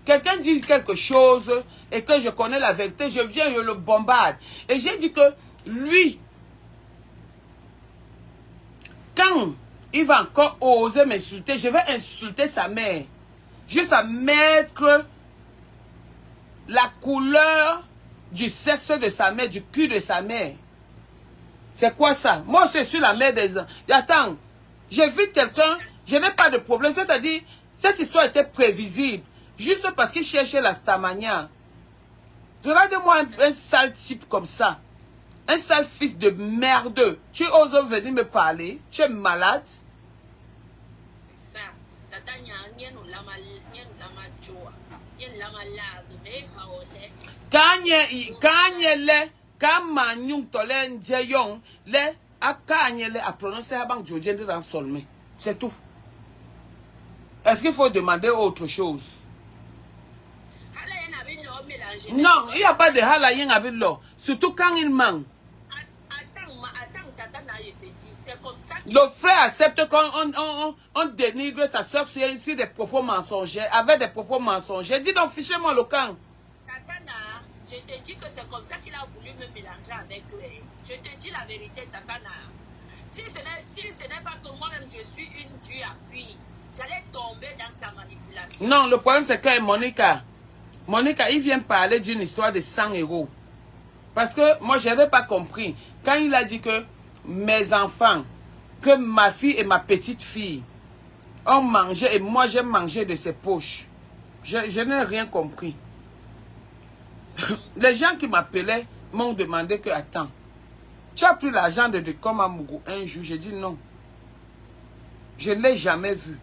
Quelqu'un dit quelque chose et que je connais la vérité, je viens, je le bombarde. Et j'ai dit que lui, quand il va encore oser m'insulter, je vais insulter sa mère. Juste à mettre la couleur du sexe de sa mère, du cul de sa mère. C'est quoi ça? Moi, je suis la mère des... Attends, j'évite quelqu'un, je n'ai pas de problème. C'est-à-dire, cette histoire était prévisible. Juste parce qu'il cherchait la stamania. Regarde-moi un sale type comme ça. Un sale fils de merde. Tu oses venir me parler? Tu es malade? C'est tout. Est-ce qu'il faut demander autre chose? Non, il n'y a pas de halayen avec l'eau. Surtout quand il ment. Le frère accepte qu'on dénigre sa soeur sur des propos mensongers, avec des propos mensongers. Dis donc, fichez-moi le camp. Tatana, je te dis que c'est comme ça qu'il a voulu me mélanger avec lui. Je te dis la vérité, Tatana. Si ce n'est pas que moi-même je suis une due à puis, j'allais tomber dans sa manipulation. Non, le problème c'est que Monica, il vient parler d'une histoire de 100 euros. Parce que moi, je n'avais pas compris. Quand il a dit que mes enfants, que ma fille et ma petite fille ont mangé et moi j'ai mangé de ses poches. Je n'ai rien compris. Les gens qui m'appelaient m'ont demandé que, attends, tu as pris l'argent de Decom à Mougou un jour? J'ai dit non. Je ne l'ai jamais vu.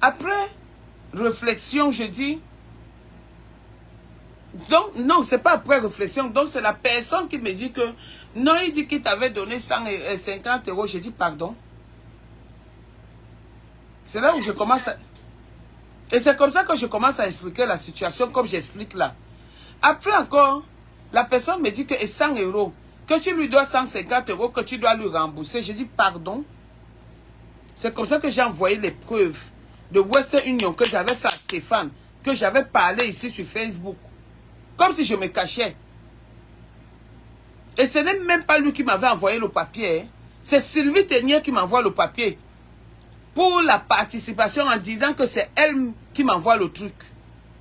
Après réflexion, je dis, donc, non, c'est pas après réflexion. Donc, c'est la personne qui me dit que, non, il dit qu'il t'avait donné 150 euros. J'ai dit, pardon. C'est là où je commence à... Et c'est comme ça que je commence à expliquer la situation comme j'explique là. Après encore, la personne me dit que 100 euros, que tu lui dois 150 euros, que tu dois lui rembourser. J'ai dit, pardon. C'est comme ça que j'ai envoyé les preuves. de Western Union que j'avais fait à Stéphane, que j'avais parlé ici sur Facebook. Comme si je me cachais. Et ce n'est même pas lui qui m'avait envoyé le papier. Hein. C'est Sylvie Ténier qui m'envoie le papier. Pour la participation en disant que c'est elle qui m'envoie le truc.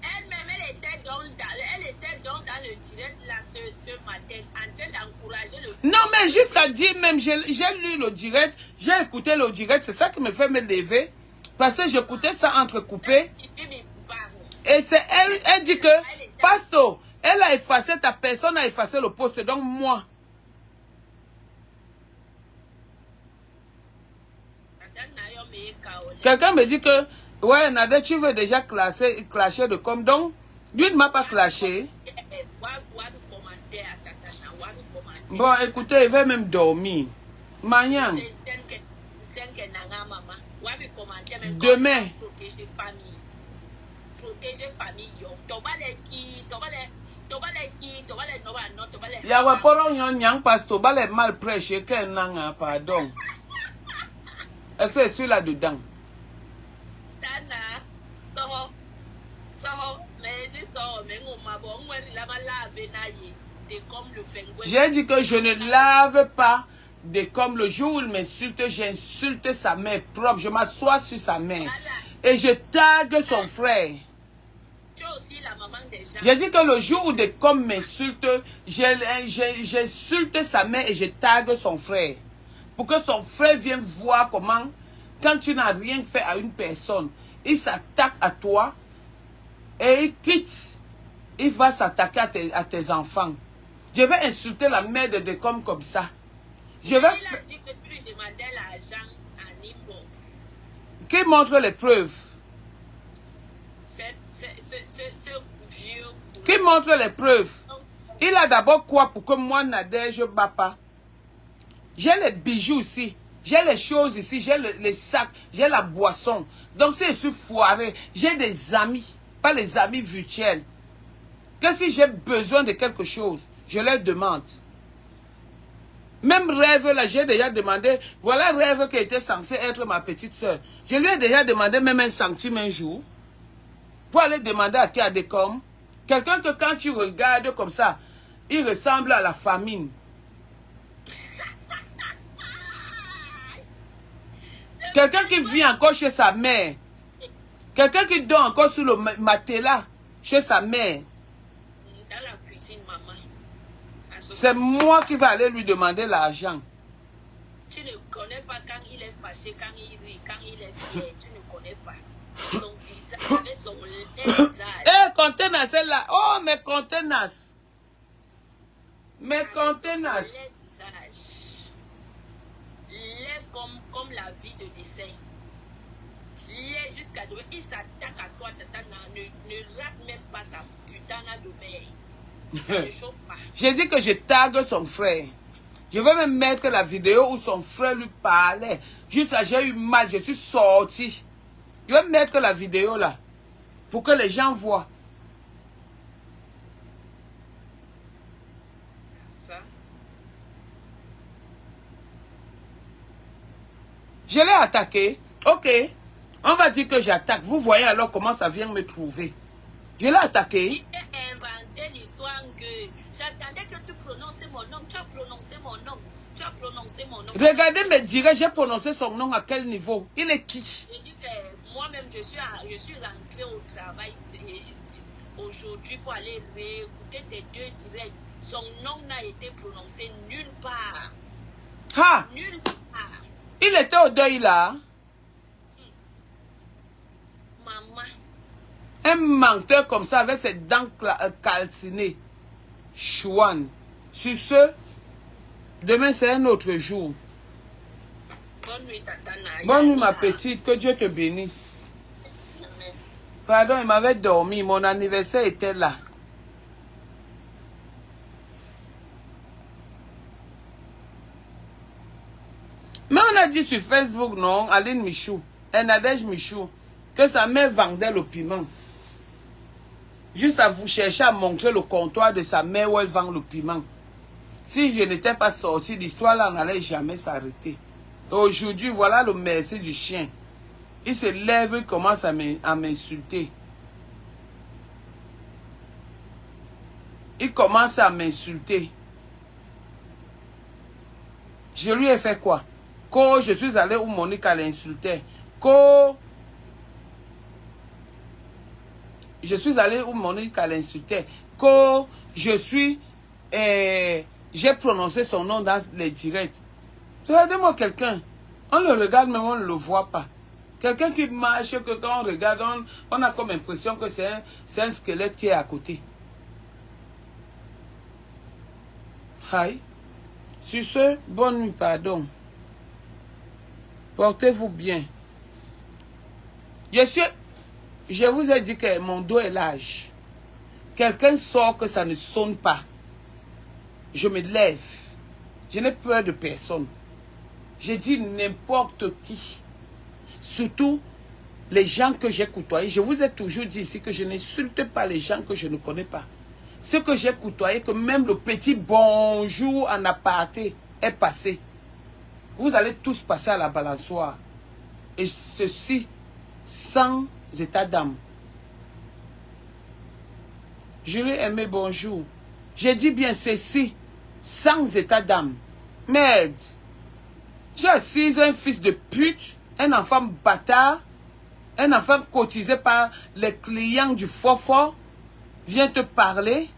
Elle-même, elle était donc dans le direct là ce matin, en train d'encourager le... Non, mais jusqu'à dire même, j'ai lu le direct, j'ai écouté le direct, c'est ça qui me fait me lever. Parce que j'écoutais ça entrecoupé. Et c'est elle dit que, Pasto, elle a effacé, ta personne a effacé le poste, donc moi. Quelqu'un me dit que, ouais, Nadé, tu veux déjà clasher de com, donc, lui ne m'a pas clashé. Bon, écoutez, il va même dormir. Mañana. Demain. Yawa poro nyang pasto balè mal prêché que nanga pardon. Est-ce que celui là dedans? J'ai dit que je ne lave pas de comme le jour où il m'insulte, j'insulte sa main propre, je m'assois sur sa main et je tague son frère. J'ai dit que le jour où des comme m'insulte, j'insulte sa main et je tague son frère. Pour que son frère vienne voir comment, quand tu n'as rien fait à une personne, il s'attaque à toi et il quitte. Il va s'attaquer à tes enfants. Je vais insulter la mère de Decom comme ça. Je vais... Qui montre les preuves? Qui montre les preuves? Il a d'abord quoi pour que moi, Nadège, je ne bats pas? J'ai les bijoux ici. J'ai les choses ici. J'ai les sacs. J'ai la boisson. Donc si je suis foiré, j'ai des amis. Pas les amis virtuels. Que si j'ai besoin de quelque chose, je leur demande. Même Rêve, là, j'ai déjà demandé. Voilà Rêve qui était censé être ma petite soeur. Je lui ai déjà demandé même 1 centime un jour. Pour aller demander à qui a des com. Quelqu'un que quand tu regardes comme ça, il ressemble à la famine. Quelqu'un qui vit encore chez sa mère. Quelqu'un qui dort encore sur le matelas chez sa mère. Dans la cuisine, maman. C'est moi qui vais aller lui demander l'argent. Tu ne connais pas quand il est fâché, quand il rit, quand il est fier. Tu ne connais pas. Son visage, son visage. Eh, contenance, c'est là. Oh, mes contenances. Mes contenances. L'air comme la vie de dessin. L'air jusqu'à demain. Il s'attaque à toi, Tatana. Ne rate même pas sa putain de mère. Ça ne chauffe pas. J'ai dit que je tague son frère. Je vais même mettre la vidéo où son frère lui parlait. Juste là, j'ai eu mal, je suis sorti. Je vais mettre la vidéo là. Pour que les gens voient. Ça. Je l'ai attaqué. Ok. On va dire que j'attaque. Vous voyez alors comment ça vient me trouver. Je l'ai attaqué. Il a inventé l'histoire que j'attendais que tu prononces mon nom. Tu as prononcé mon nom. Tu as prononcé mon nom. Regardez mes directs, j'ai prononcé son nom à quel niveau. Il est qui? Je dis que moi-même, je suis rentrée au travail aujourd'hui pour aller réécouter tes 2 directs. Son nom n'a été prononcé nulle part. Ha! Nulle part. Il était au deuil là. Maman. Un menteur comme ça avec ses dents calcinées. Chouane. Sur ce, demain c'est un autre jour. Bonne nuit, Tatana. Bonne nuit ma petite, que Dieu te bénisse. Amen. Pardon, il m'avait dormi, mon anniversaire était là. Mais on a dit sur Facebook, non, Aline Michou, Nadège Michou, que sa mère vendait le piment. Juste à vous chercher à montrer le comptoir de sa mère où elle vend le piment. Si je n'étais pas sorti, l'histoire là n'allait jamais s'arrêter. Aujourd'hui, voilà le merci du chien. Il se lève, il commence à m'insulter. Il commence à m'insulter. Je lui ai fait quoi? Quand je suis allé où Monique l'insultait. Quand je suis allé où Monique l'insultait. Quand je suis... j'ai prononcé son nom dans les directs. Regardez-moi quelqu'un. On le regarde mais on ne le voit pas. Quelqu'un qui marche, que quand on regarde, on a comme impression que c'est un squelette qui est à côté. Aïe. Sur ce, bonne nuit, pardon. Portez-vous bien. Je vous ai dit que mon dos est large. Quelqu'un sort que ça ne sonne pas. Je me lève. Je n'ai peur de personne. Je dis n'importe qui. Surtout les gens que j'ai côtoyés. Je vous ai toujours dit ici que je n'insulte pas les gens que je ne connais pas. Ceux que j'ai côtoyés, que même le petit bonjour en aparté est passé. Vous allez tous passer à la balançoire. Et ceci sans état d'âme. Je lui ai aimé bonjour. J'ai dit bien ceci sans état d'âme. Merde. Tu assises un fils de pute, un enfant bâtard, un enfant cotisé par les clients du fort vient te parler.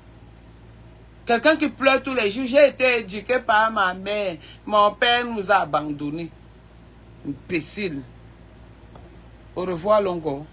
Quelqu'un qui pleure tous les jours. J'ai été éduqué par ma mère. Mon père nous a abandonnés. Imbécile. Au revoir, Longo.